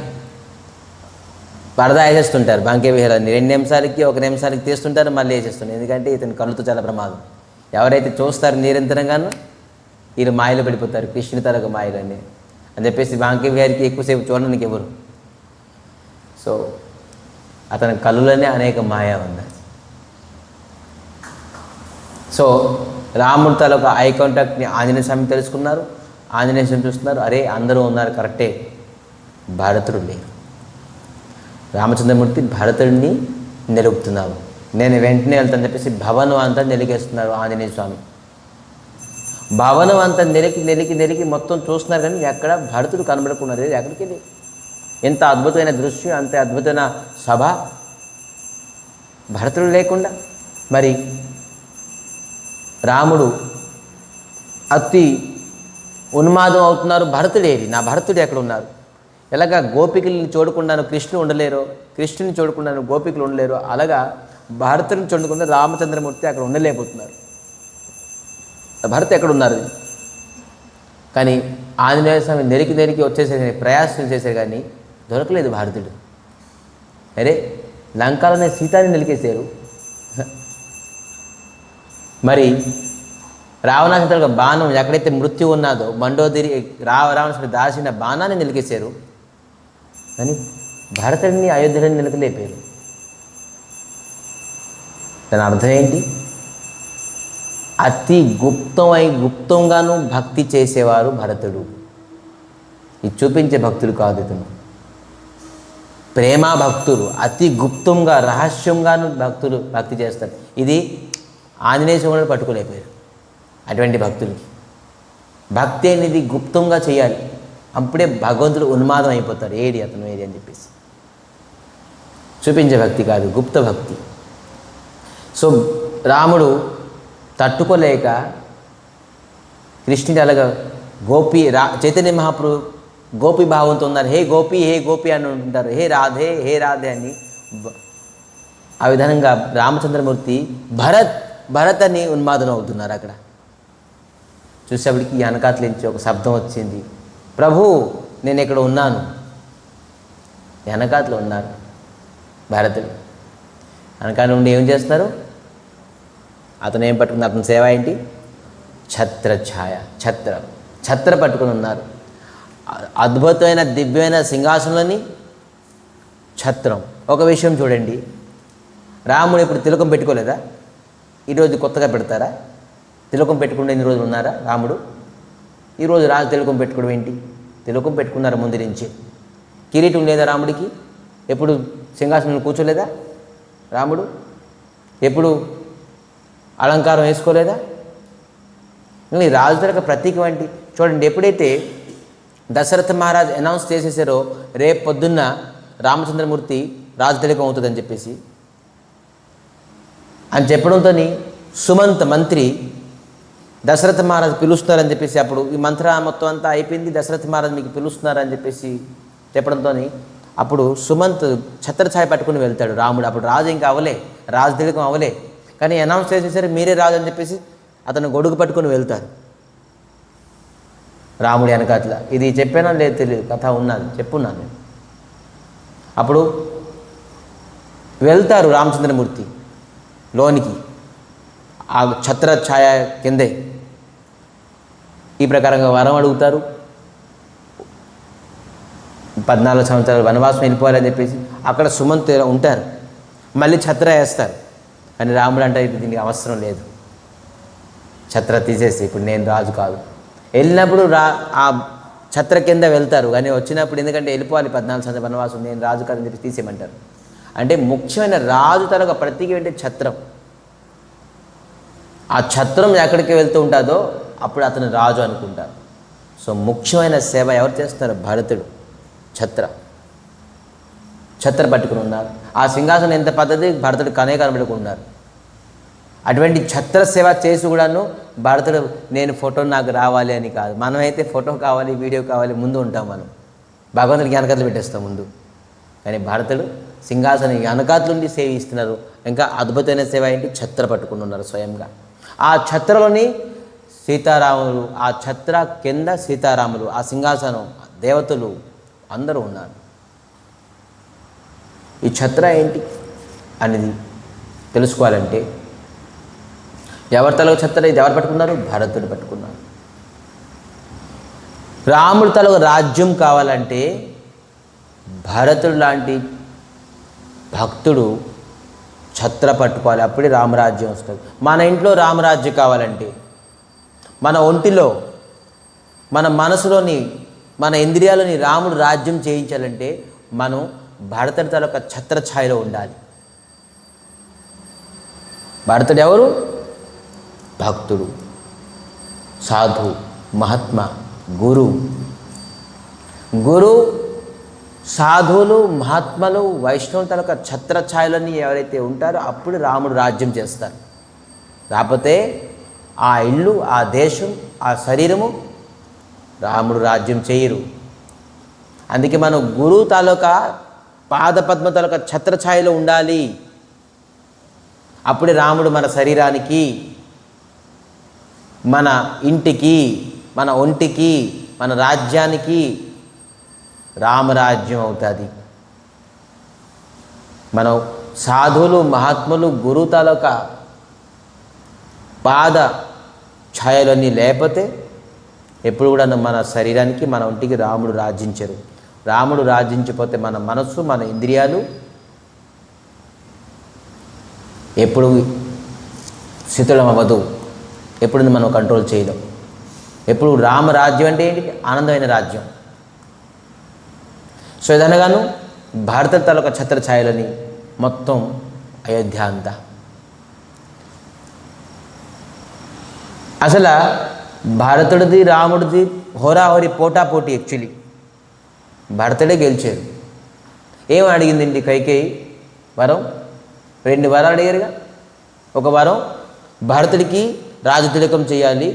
పరదా వేసేస్తుంటారు. బాంకే బిహారీ 2 నిమిషాలకి 1 నిమిషాలకి తీస్తుంటారు, మళ్ళీ వేసేస్తుంటారు. ఎందుకంటే ఇతని కళ్ళుతో చాలా ప్రమాదం. ఎవరైతే చూస్తారు నిరంతరంగానూ వీళ్ళు మాయలో పడిపోతారు, కృష్ణుడి తరగ మాయలు అని చెప్పేసి బాంకే బిహారీకి ఎక్కువసేపు చూడడానికి ఎవరు. సో అతని కళ్ళులోనే అనేక మాయ ఉన్నాయి. సో రాముడి తాలూకా ఐ కాంటాక్ట్ని ఆంజనేయ స్వామి తెలుసుకున్నారు. ఆంజనేయ స్వామి చూస్తున్నారు, అరే అందరూ ఉన్నారు కరెక్టే, భరతుడు లేరు. రామచంద్రమూర్తి భరతుడిని నిలుపుతున్నారు, నేను వెంటనే వెళ్తాను చెప్పేసి భవనం అంతా నిలిగేస్తున్నారు ఆంజనేయ స్వామి. భవనం అంతా నెలికి మొత్తం చూస్తున్నారు, కానీ ఎక్కడ భరతుడు కనబడుకున్నారు. ఎక్కడికి వెళ్ళి ఎంత అద్భుతమైన దృశ్యం, అంత అద్భుతమైన సభ, భరతుడు లేకుండా. మరి రాముడు అతి ఉన్మాదం అవుతున్నారు, భరతుడేది, నా భరతుడు ఎక్కడ ఉన్నారు? ఎలాగా గోపికల్ని చూడకుండాను కృష్ణుడు ఉండలేరు, కృష్ణుని చూడకుండాను గోపికలు ఉండలేరు, అలాగా భరతుడిని చూడకుండా రామచంద్రమూర్తి అక్కడ ఉండలేకపోతున్నారు. భరత్ ఎక్కడ ఉన్నారు? కానీ ఆంజనేయ స్వామి నెరికి వచ్చేసరి ప్రయాసం చేశారు, కానీ దొరకలేదు భారతుడు. అరే లంకలోనే సీతాని నిలికేశారు. మరి రావణాసురుడు బాణం ఎక్కడైతే మృత్యు ఉన్నదో మండోదరి రావణాసురుడు దాచిన బాణాన్ని నిలికేశారు, కానీ భరతుడిని అయోధ్యలో నిలకలేపారు. దాని అర్థం ఏంటి? అతి గుప్తంగాను భక్తి చేసేవారు భరతుడు. ఇది చూపించే భక్తులు కాదు, ఇతను ప్రేమ భక్తులు, అతి గుప్తంగా రహస్యంగాను భక్తి చేస్తారు. ఇది ఆంజనేయ స్వామిని పట్టుకోలేపారు. అటువంటి భక్తులకి భక్తి అనేది గుప్తంగా చేయాలి, అప్పుడే భగవంతుడు ఉన్మాదం అయిపోతారు. ఏది అతను ఏది అని చెప్పేసి చూపించే భక్తి కాదు, గుప్త భక్తి. సో రాముడు తట్టుకోలేక కృష్ణుడు అలాగా చైతన్య మహాప్రభు గోపి భావంతో ఉన్నారు. హే గోపి అని ఉంటారు, హే రాధే అని. ఆ విధంగా రామచంద్రమూర్తి భరత్ అని ఉన్మాదం అవుతున్నారు. అక్కడ చూసేప్పటికి వెనకాతల నుంచి ఒక శబ్దం వచ్చింది, ప్రభు నేను ఇక్కడ ఉన్నాను. వెనకాతలో ఉన్నారు భరతుడు. వెనకాల నుండి ఏం చేస్తున్నారు? అతను ఏం పట్టుకున్నారు? అతని సేవ ఏంటి? ఛత్ర పట్టుకుని ఉన్నారు. అద్భుతమైన దివ్యమైన సింహాసనంలోని ఛత్రం. ఒక విషయం చూడండి, రాముడు ఇప్పుడు తిలకం పెట్టుకోలేదా? ఈరోజు కొత్తగా పెడతారా? తిలకం పెట్టుకుంటే ఎన్ని రోజులు ఉన్నారా రాముడు? ఈరోజు రాజు తిలకం పెట్టుకోవడం ఏంటి? తిలకం పెట్టుకున్నారు ముందు నుంచి. కిరీటం లేదా రాముడికి? ఎప్పుడు సింహాసనంలో కూర్చోలేదా రాముడు? ఎప్పుడు అలంకారం వేసుకోలేదా? రాజు తరగ ప్రతీక వంటి చూడండి. ఎప్పుడైతే దశరథ మహారాజ్ అనౌన్స్ చేసేసారో రేపు పొద్దున్న రామచంద్రమూర్తి రాజు తిలకం అవుతుందని చెప్పేసి అని చెప్పడంతో సుమంత్ మంత్రి దశరథ మహారాజు పిలుస్తున్నారని చెప్పేసి, అప్పుడు ఈ మంత్ర మొత్తం అంతా అయిపోయింది, దశరథ మహారాజు మీకు పిలుస్తున్నారని చెప్పేసి చెప్పడంతో అప్పుడు సుమంత్ ఛత్రఛాయ పట్టుకుని వెళ్తాడు రాముడు. అప్పుడు రాజు ఇంకా రాజు తిలకం అవలే, కానీ అనౌన్స్ చేసేసరి మీరే రాజు అని చెప్పేసి అతను గొడుగు పట్టుకుని వెళ్తారు రాముడి వెనకాతల. ఇది చెప్పానో లేదు తెలియదు, కథ ఉన్నది, చెప్పున్నాను నేను. అప్పుడు వెళ్తారు రామచంద్రమూర్తి లోనికి, ఆ ఛత్ర ఛాయ కిందే. ఈ ప్రకారంగా వరం అడుగుతారు, 14 సంవత్సరాలు వనవాసం వెళ్ళిపోవాలని చెప్పేసి. అక్కడ సుమంత్ ఉంటారు, మళ్ళీ ఛత్ర వేస్తారు. కానీ రాముడు అంటే దీనికి అవసరం లేదు, ఛత్ర తీసేసి ఇప్పుడు నేను రాజు కాదు. వెళ్ళినప్పుడు ఆ ఛత్ర కింద వెళ్తారు, కానీ వచ్చినప్పుడు ఎందుకంటే వెళ్ళిపోవాలి 14 సంవత్సరాల వనవాసం, నేను రాజు కాదని చెప్పి తీసేయమంటారు. అంటే ముఖ్యమైన రాజు తరగ ప్రతీక ఏంటి? ఛత్రం. ఆ ఛత్రం ఎక్కడికి వెళ్తూ ఉంటుందో అప్పుడు అతను రాజు అనుకుంటారు. సో ముఖ్యమైన సేవ ఎవరు చేస్తారు? భరతుడు ఛత్ర పట్టుకుని ఉన్నారు. ఆ సింహాసనం ఎంత పద్ధతి భరతుడు కనబడుకున్నారు. అటువంటి ఛత్ర సేవ చేసి కూడాను భరతుడు నేను ఫోటో నాకు రావాలి అని కాదు. మనమైతే ఫోటో కావాలి, వీడియో కావాలి ముందు ఉంటాం. మనం భగవంతుడికి వెనకట్లు పెట్టేస్తాం ముందు. కానీ భరతుడు సింహాసనం వెనకాతలుండి సేవ ఇస్తున్నారు. ఇంకా అద్భుతమైన సేవ ఏంటి? ఛత్ర పట్టుకుని ఉన్నారు స్వయంగా. ఆ ఛత్రలోని సీతారాములు, ఆ ఛత్ర కింద సీతారాములు, ఆ సింహాసనం దేవతలు అందరూ ఉన్నారు. ఈ ఛత్ర ఏంటి అనేది తెలుసుకోవాలంటే ఎవరి తల ఛత్ర? ఇది ఎవరు పట్టుకున్నారు? భరతుడు పట్టుకున్నారు. రాముడి తల రాజ్యం కావాలంటే భరతుడు లాంటి భక్తుడు ఛత్ర పట్టుకోవాలి. అప్పుడే రామరాజ్యం వస్తుంది. మన ఇంట్లో రామరాజ్యం కావాలంటే, మన ఒంటిలో, మన మనసులోని, మన ఇంద్రియాలని రాముడు రాజ్యం చేయించాలంటే మనం భరతుడి తల ఒక ఛత్ర ఛాయలో ఉండాలి. భరతుడు ఎవరు? భక్తుడు, సాధు, మహాత్మ, గురు. సాధువులు, మహాత్మలు, వైష్ణవుల తలక ఛత్ర ఛాయలని ఎవరైతే ఉంటారో అప్పుడు రాముడు రాజ్యం చేస్తారు. లేకపోతే ఆ ఇల్లు, ఆ దేశం, ఆ శరీరము రాముడు రాజ్యం చేయరు. అందుకే మనం గురువు తాలూకా పాదపద్మ తాలూకా ఛత్ర ఛాయలో ఉండాలి. అప్పుడే రాముడు మన శరీరానికి, మన ఇంటికి, మన ఒంటికి, మన రాజ్యానికి రామరాజ్యం అవుతుంది. మనం సాధువులు, మహాత్ములు, గురు తాలూకా పాద ఛాయలన్నీ లేకపోతే ఎప్పుడు కూడా మన శరీరానికి, మన ఒంటికి రాముడు రాజించరు. రాముడు రాజించిపోతే మన మనస్సు, మన ఇంద్రియాలు ఎప్పుడు శిథిలం అవ్వదు. ఎప్పుడు మనం కంట్రోల్ చేయలేం. ఎప్పుడు రామరాజ్యం అంటే ఏంటి? ఆనందమైన రాజ్యం. సో ఇదనగాను భారత తాలూకా ఛత్ర ఛాయలని మొత్తం అయోధ్య అంతా. అసలు భరతుడిది రాముడిది హోరాహోరీ పోటాపోటీ. యాక్చువల్లీ భరతుడే గెలిచారు. ఏం అడిగిందండి కైకేయి? వరం. 2 వరాలు అడిగారుగా. ఒక వరం భరతుడికి రాజతిలకం చేయాలి,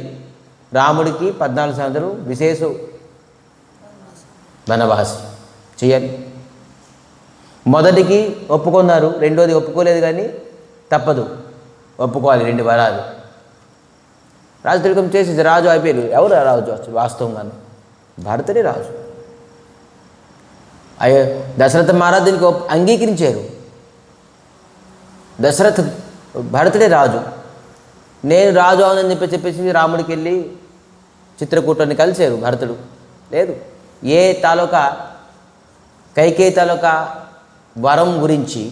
రాముడికి 14 సంవత్సరాలు విశేష వనవాసం చేయాలి. మొదటికి ఒప్పుకున్నారు, రెండోది ఒప్పుకోలేదు. కానీ తప్పదు, ఒప్పుకోవాలి. 2 వరాలు. రాజతిలకం చేసి రాజు అయిపోయారు. ఎవరు రాజు? వాస్తవంగాను భరతుడే రాజు. అయ్యో దశరథ మహారాజు దీనికి అంగీకరించారు. భరతుడే రాజు. నేను రాజు అవునని చెప్పేసి రాముడికి వెళ్ళి చిత్రకూటాన్ని కలిశారు భరతుడు. లేదు, ఏ తాలూకా కైకేయి తాలూకా వరం గురించి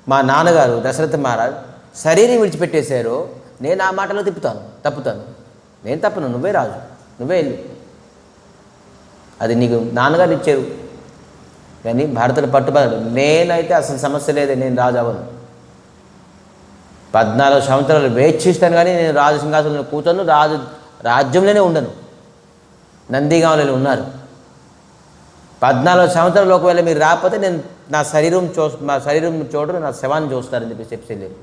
మా నాన్నగారు దశరథ మహారాజ్ శరీరం విడిచిపెట్టేశారో నేను ఆ మాటలో తప్పుతాను. నేను తప్పను, నువ్వే రాజు, నువ్వే వెళ్ళు. అది నీకు నాన్నగారు ఇచ్చారు. కానీ భరతుడు పట్టుబడడు. నేనైతే అసలు సమస్య లేదే, నేను రాజు అవ్వను. 14 సంవత్సరాలు వేక్షిస్తాను, కానీ నేను రాజు సింహాసనంలో కూర్చొని రాజ్యంలోనే ఉండను. నందిగామలో ఉన్నారు. 14 సంవత్సరాలు ఒకవేళ మీరు రాకపోతే నేను నా శరీరం చూడరు, నా శవాన్ని చూస్తారని చెప్పేసి వెళ్ళారు.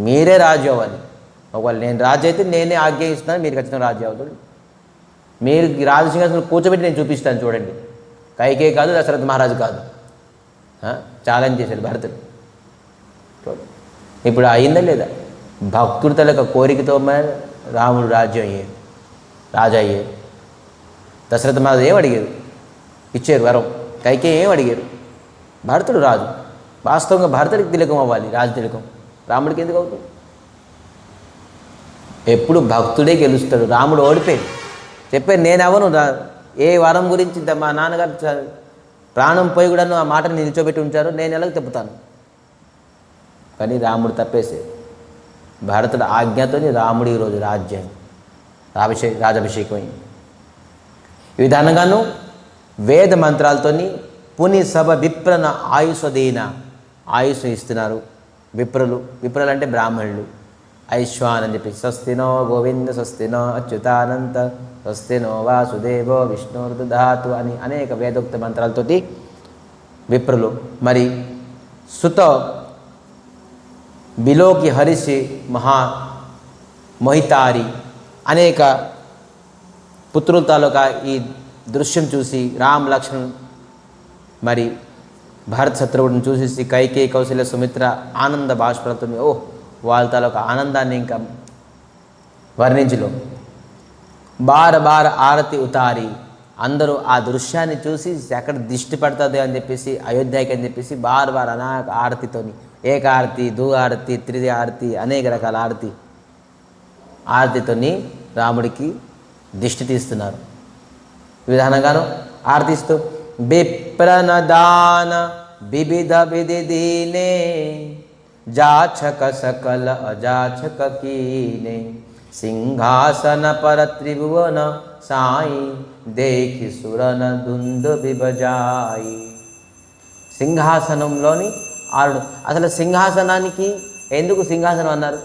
మీరే రాజు అవ్వాలి. ఒకవేళ నేను రాజు అయితే నేనే ఆజ్ఞ ఇస్తున్నాను, మీరు ఖచ్చితంగా రాజు అవుతాడు. మీరు రాజు సింహాసనంలో కూర్చోబెట్టి నేను చూపిస్తాను, చూడండి. కైకేయి కాదు, దశరథ మహారాజు కాదు. ఛాలెంజ్ చేశాడు భరతుడు. ఇప్పుడు అయిందా లేదా? భక్తుడి తలక కోరికతో రాముడు రాజు అయ్యాడు. దశరథ మహారాజు ఏం అడిగారు? ఇచ్చారు వరం. కైకేయి ఏం అడిగారు? భరతుడు రాజు. వాస్తవంగా భరతుడికి తిలకం అవ్వాలి, రాజు తిలకం. రాముడికి ఎందుకు అవుతుంది? ఎప్పుడు భక్తుడే గెలుస్తాడు. రాముడు ఓడిపోయాడు. చెప్పాను నేను అవను. ఏ వరం గురించి మా నాన్నగారు ప్రాణం పోయి కూడా ఆ మాటని నిల్చోబెట్టి ఉంచారు, నేను ఎలాగ చెప్తాను. కానీ రాముడు తప్పేసే. భరతుడు ఆజ్ఞతోని రాముడు ఈరోజు రాజాభిషేకం అయింది. ఈ విధానంగాను వేద మంత్రాలతోని పుని సభ విప్రన ఆయుషదేన ఆయుష్ ఇస్తున్నారు. విప్రులు అంటే బ్రాహ్మణులు. ఐశ్వాన్ అని చెప్పి స్వస్తినో గోవింద స్వస్తినో అచ్యుతానంత స్వస్తినో వాసుదేవో విష్ణుర్దధాతు అని అనేక వేదోక్త మంత్రాలతోటి విప్రులు మరి సుత బిలోకి హరిషి మొహితారి అనేక పుత్రుల తాలూకా ఈ దృశ్యం చూసి రామ్ లక్ష్మణ్ మరి భరత్ శత్రువుడిని చూసేసి కైకేయి కౌశల్య సుమిత్ర ఆనంద బాష్పలతో వాళ్ళ తాలూకా ఆనందాన్ని ఇంకా వర్ణించులో బార ఆరతి ఉతారి అందరూ ఆ దృశ్యాన్ని చూసి ఎక్కడ దిష్టి పడుతుంది అని చెప్పేసి అయోధ్యకి అని చెప్పేసి బార్ అనేక ఆరతితోని ఏక ఆరతి దు ఆరతి త్రిది ఆరతి అనేక రకాల ఆరతితోని రాముడికి దిష్టి తీస్తున్నారు. ఈ విధానంగాను ఆరతిస్తూ బిప్రనదాన వివిధ విధి దీనే జాచక సకల అజాచక కీనే సింహాసన పర త్రిభువన సాయి దేఖి సురన దుందు బిబజాయి. సింహాసనంలోని ఆరుడు. అసలు సింహాసనానికి ఎందుకు సింహాసనం అన్నారు?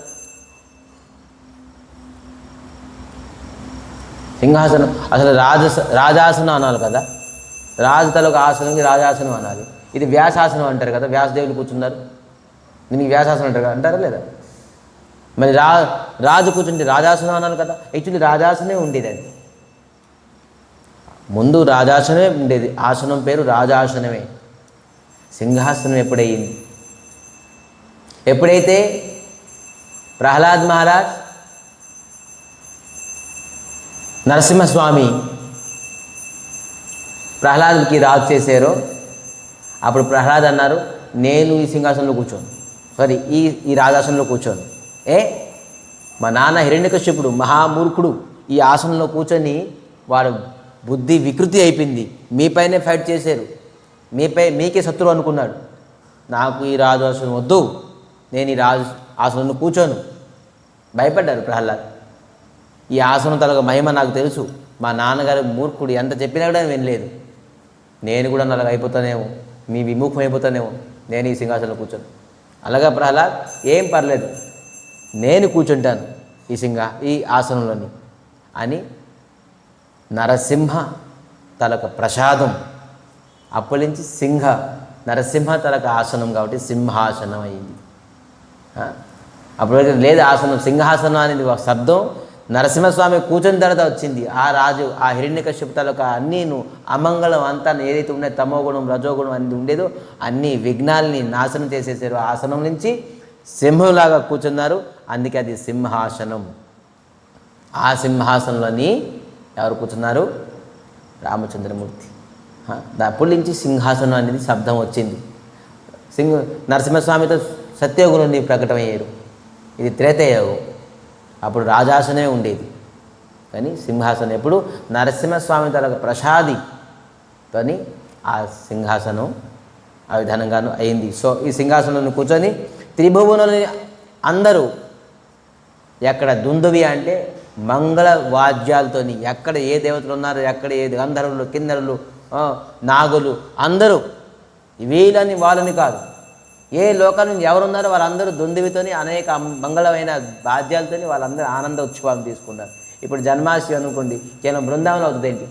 సింహాసనం అసలు రాజాసనం అనాలి కదా. రాజు తలకు ఆసనంకి రాజాసనం అనాలి. ఇది వ్యాసాసనం అంటారు కదా, వ్యాసదేవులు కూర్చున్నారు, దీనికి వ్యాసాసనం అంటారు కదా, అంటారా లేదా? మరి రాజు కూర్చుంటే రాజాసనం అనాలి కదా. యాక్చువల్లీ రాజాసనే ఉండేది. అది ముందు రాజాసనమే ఉండేది. ఆసనం పేరు రాజాసనమే. సింహాసనం ఎప్పుడయ్యింది? ఎప్పుడైతే ప్రహ్లాద్ మహారాజ్ నరసింహస్వామి ప్రహ్లాద్కి రాజు చేశారో అప్పుడు ప్రహ్లాద్ అన్నారు, నేను ఈ సింహాసనంలో కూర్చోను, సారీ ఈ రాజాసనంలో కూర్చోను. మా నాన్న హిరణ్యకశ్యపుడు మహామూర్ఖుడు ఈ ఆసనంలో కూర్చొని వాడు బుద్ధి వికృతి అయిపోయింది, మీపైనే ఫైట్ చేశారు, మీకే శత్రువు అనుకున్నాడు. నాకు ఈ రాజు ఆసనం వద్దు, నేను ఈ రాజు ఆసనంలో కూర్చోను. భయపడ్డారు ప్రహ్లాద్. ఈ ఆసనం తలక మహిమ నాకు తెలుసు, మా నాన్నగారు మూర్ఖుడు, ఎంత చెప్పినా కూడా వినలేదు, నేను కూడా అలాగ అయిపోతానేమో, మీ విముఖం అయిపోతానేమో, నేను ఈ సింహాసనంలో కూర్చోను. అలాగా ప్రహ్లాద్, ఏం పర్లేదు, నేను కూర్చుంటాను ఈ ఆసనంలోని అని నరసింహ తలక ప్రసాదం. అప్పటి నుంచి నరసింహ తలక ఆసనం కాబట్టి సింహాసనం అయింది. అప్పుడు లేదు ఆసనం, సింహాసనం అనేది శబ్దం నరసింహస్వామి కూర్చొని తర్వాత వచ్చింది. ఆ రాజు ఆ హిరణ్యకశ్యపు తలక అన్నీను అమంగళం అంతా ఏదైతే ఉన్నాయో తమోగుణం రజోగుణం అన్ని ఉండేదో అన్ని విఘ్నాల్ని నాశనం చేసేసారు. ఆసనం నుంచి సింహంలాగా కూర్చున్నారు, అందుకే అది సింహాసనం. ఆ సింహాసనంలోని ఎవరు కూర్చున్నారు? రామచంద్రమూర్తి. అప్పటి నుంచి సింహాసనం అనేది శబ్దం వచ్చింది. నరసింహస్వామితో సత్యగుణుని ప్రకటమయ్యారు. ఇది త్రేతయుగం, అప్పుడు రాజాసనమే ఉండేది. కానీ సింహాసనం ఎప్పుడు నరసింహస్వామి తల ప్రసాదితోని ఆ సింహాసనం ఆ విధానంగాను అయింది. సో ఈ సింహాసనంలో కూర్చొని త్రిభువనులని అందరూ ఎక్కడ దుందువి అంటే మంగళ వాద్యాలతోని ఎక్కడ ఏ దేవతలు ఉన్నారో, ఎక్కడ ఏ గంధర్వులు కిన్నరులు నాగులు అందరూ వీళ్ళని వాళ్ళని కాదు, ఏ లోకం నుంచి ఎవరున్నారో వాళ్ళందరూ దుందువితోని అనేక మంగళమైన వాద్యాలతోని వాళ్ళందరూ ఆనంద ఉత్సవాలు తీసుకుంటారు. ఇప్పుడు జన్మాష్టమి అనుకోండి, కేవలం బృందావనం అవుతుంది ఏంటి?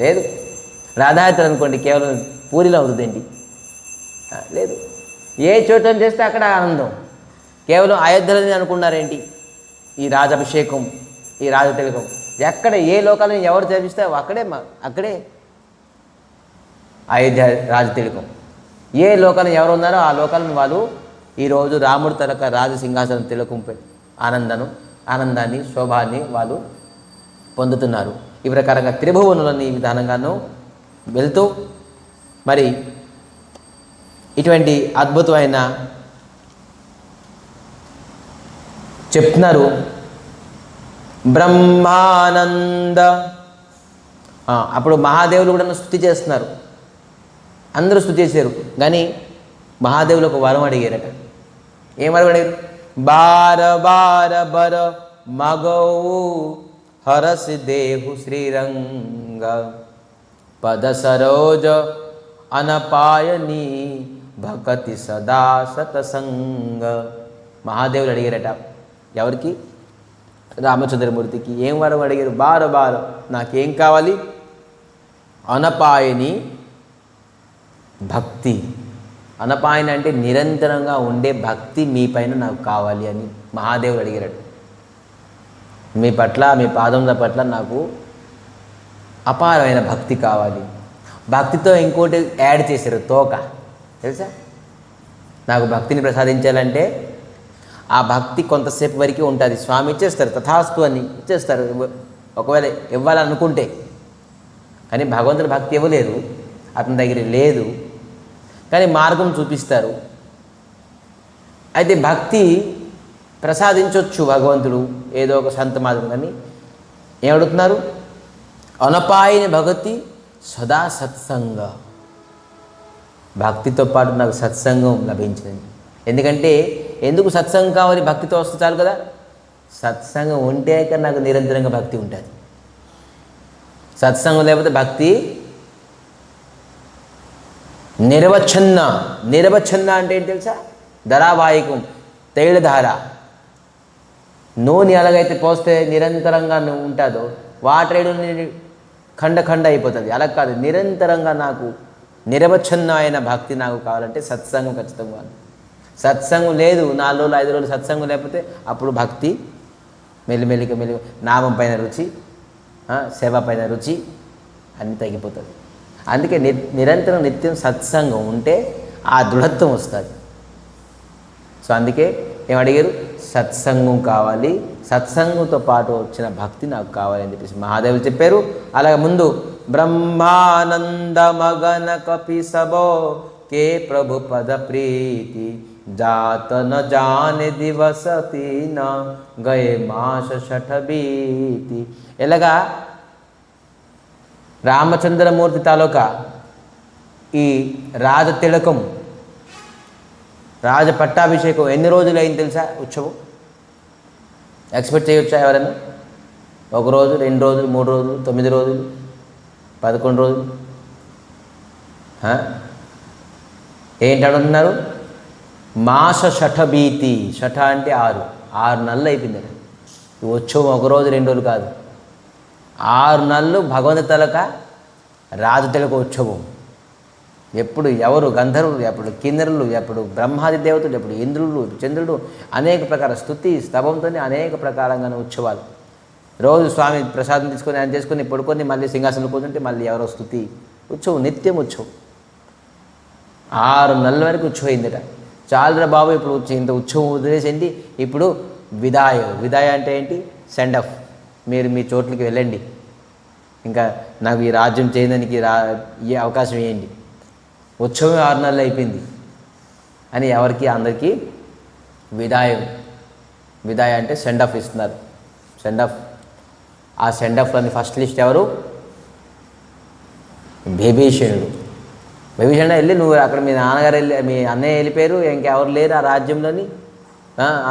లేదు. రాధాయాత్ర అనుకోండి, కేవలం పూరిలో అవుతుంది ఏంటి? లేదు. ఏ చోట చేస్తే అక్కడ ఆనందం. కేవలం అయోధ్యలోనే అనుకున్నారేంటి? ఈ రాజాభిషేకం, ఈ రాజతిలకం ఎక్కడ ఏ లోకాలను ఎవరు చేపిస్తే అక్కడే అయోధ్య రాజతిలకం. ఏ లోకాలను ఎవరు ఉన్నారో ఆ లోకాలను వాళ్ళు ఈరోజు రాముడు తలక రాజసింహాసనం తిలకంపై ఆనందాన్ని శోభాన్ని వాళ్ళు పొందుతున్నారు. ఈ ప్రకారంగా త్రిభువనులని ఈ విధానంగాను వెళ్తూ మరి ఇటువంటి అద్భుతమైన చెప్తున్నారు. బ్రహ్మానంద అప్పుడు మహాదేవులు కూడా స్తుతి చేస్తున్నారు. అందరూ స్తుతి చేశారు. కానీ మహాదేవులు ఒక వరం అడిగారట. ఏం వరం అడిగారు? బార బర మగవు హరసి దేహు శ్రీరంగ పద సరోజ అనపాయని భకతి సదా సతసంగ. మహాదేవుడు అడిగారట. ఎవరికి? రామచంద్రమూర్తికి. ఏం వరం అడిగారు? బారు నాకేం కావాలి? అనపాయని భక్తి. అనపాయని అంటే నిరంతరంగా ఉండే భక్తి మీ పైన నాకు కావాలి అని మహాదేవుడు అడిగాడు. మీ పట్ల, మీ పాదముల పట్ల నాకు అపారమైన భక్తి కావాలి. భక్తితో ఇంకోటి యాడ్ చేశారు, తోక. తెలుసా? నాకు భక్తిని ప్రసాదించాలంటే ఆ భక్తి కొంతసేపు వరకు ఉంటుంది. స్వామి ఇచ్చేస్తారు, తథాస్తు అని ఇచ్చేస్తారు ఒకవేళ ఇవ్వాలనుకుంటే. కానీ భగవంతుని భక్తి ఇవ్వలేరు, అతని దగ్గర లేదు. కానీ మార్గం చూపిస్తారు. అయితే భక్తి ప్రసాదించవచ్చు భగవంతుడు ఏదో ఒక సంత మాత్రం. కానీ ఏమడుగుతున్నారు? అనపాయని భగతి సదా సత్సంగ. భక్తితో పాటు నాకు సత్సంగం లభించింది. ఎందుకంటే ఎందుకు సత్సంగం కావాలి? భక్తితో వస్తే చాలు కదా. సత్సంగం ఉంటేక నాకు నిరంతరంగా భక్తి ఉంటుంది. సత్సంగం లేకపోతే భక్తి నిరవచ్ఛన్న అంటే ఏంటి తెలుసా? ధారావాహికం, తైలధార. నూనె ఎలాగైతే పోస్తే నిరంతరంగా ఉంటుందో వాటర్ ఖండ అయిపోతుంది. అలా కాదు, నిరంతరంగా నాకు నిరవచ్ఛన్న అయిన భక్తి నాకు కావాలంటే సత్సంగం ఖచ్చితంగా. సత్సంగం లేదు, 4 రోజులు 5 రోజులు సత్సంగం లేకపోతే అప్పుడు భక్తి మెల్లిమెల్లిగా నామం పైన రుచి, సేవ పైన రుచి అన్నీ తగ్గిపోతుంది. అందుకే నిరంతరం నిత్యం సత్సంగం ఉంటే ఆ దృఢత్వం వస్తుంది. సో అందుకే ఏమడిగారు? సత్సంగం కావాలి, సత్సంగంతో పాటు వచ్చిన భక్తి నాకు కావాలి అని చెప్పేసి మహాదేవులు చెప్పారు. అలాగే ముందు బ్రహ్మానంద మగన కపి సబో కే ప్రభు పద ప్రీతి జాత న జానే దివసతి న గయే మాస షఠ బీతి. ఎలాగా రామచంద్రమూర్తి తాలూకా ఈ రాజ తిలకం, రాజ పట్టాభిషేకం ఎన్ని రోజులు అయింది తెలుసా? ఉత్సవం ఎక్స్పెక్ట్ చేయవచ్చా ఎవరైనా? 1 రోజు, 2 రోజులు, 3 రోజులు, 9 రోజులు, 11 రోజులు? ఏంటి అడుగుతున్నారు? మాస షఠబీతి. షఠ అంటే 6 నెలలు అయిపోయింది. ఈ ఉత్సవం 1 రోజు 2 రోజులు కాదు, 6 నెలలు భగవంతు తలక రాజు తిలక ఉత్సవం. ఎప్పుడు ఎవరు గంధర్వులు, ఎప్పుడు కిన్నెరులు, ఎప్పుడు బ్రహ్మాది దేవతలు, ఎప్పుడు ఇంద్రులు, చంద్రుడు, అనేక ప్రకార స్తుతి స్తవంతో అనేక ప్రకారంగా ఉత్సవాలు. రోజు స్వామి ప్రసాదం తీసుకొని ఆయన చేసుకొని పడుకొని మళ్ళీ సింహాసనం కూర్చుంటే మళ్ళీ ఎవరో స్తుతి ఉత్సవం, నిత్యం ఉత్సవం. 6 నెలల వరకు ఉత్సవం అయిందట. చాలురా బాబు, ఇప్పుడు ఇంత ఉత్సవం వదిలేసేంటి, ఇప్పుడు విదాయ అంటే ఏంటి? Send off. మీరు మీ చోట్లకి వెళ్ళండి, ఇంకా నాకు ఈ రాజ్యం చేయడానికి ఈ అవకాశం ఇవ్వండి. ఉత్సవం 6 నెలలు అయిపోయింది అని ఎవరికి? అందరికీ విదాయ అంటే సెండ్ ఆఫ్ ఇస్తున్నారు. Send off. ఆ సెండ్ ఆఫ్లోని ఫస్ట్ లిస్ట్ ఎవరు? విభీషణుడు. వెళ్ళి నువ్వు అక్కడ మీ నాన్నగారు మీ అన్నయ్య వెళ్ళిపోయారు, ఇంకెవరు లేరు ఆ రాజ్యంలోని,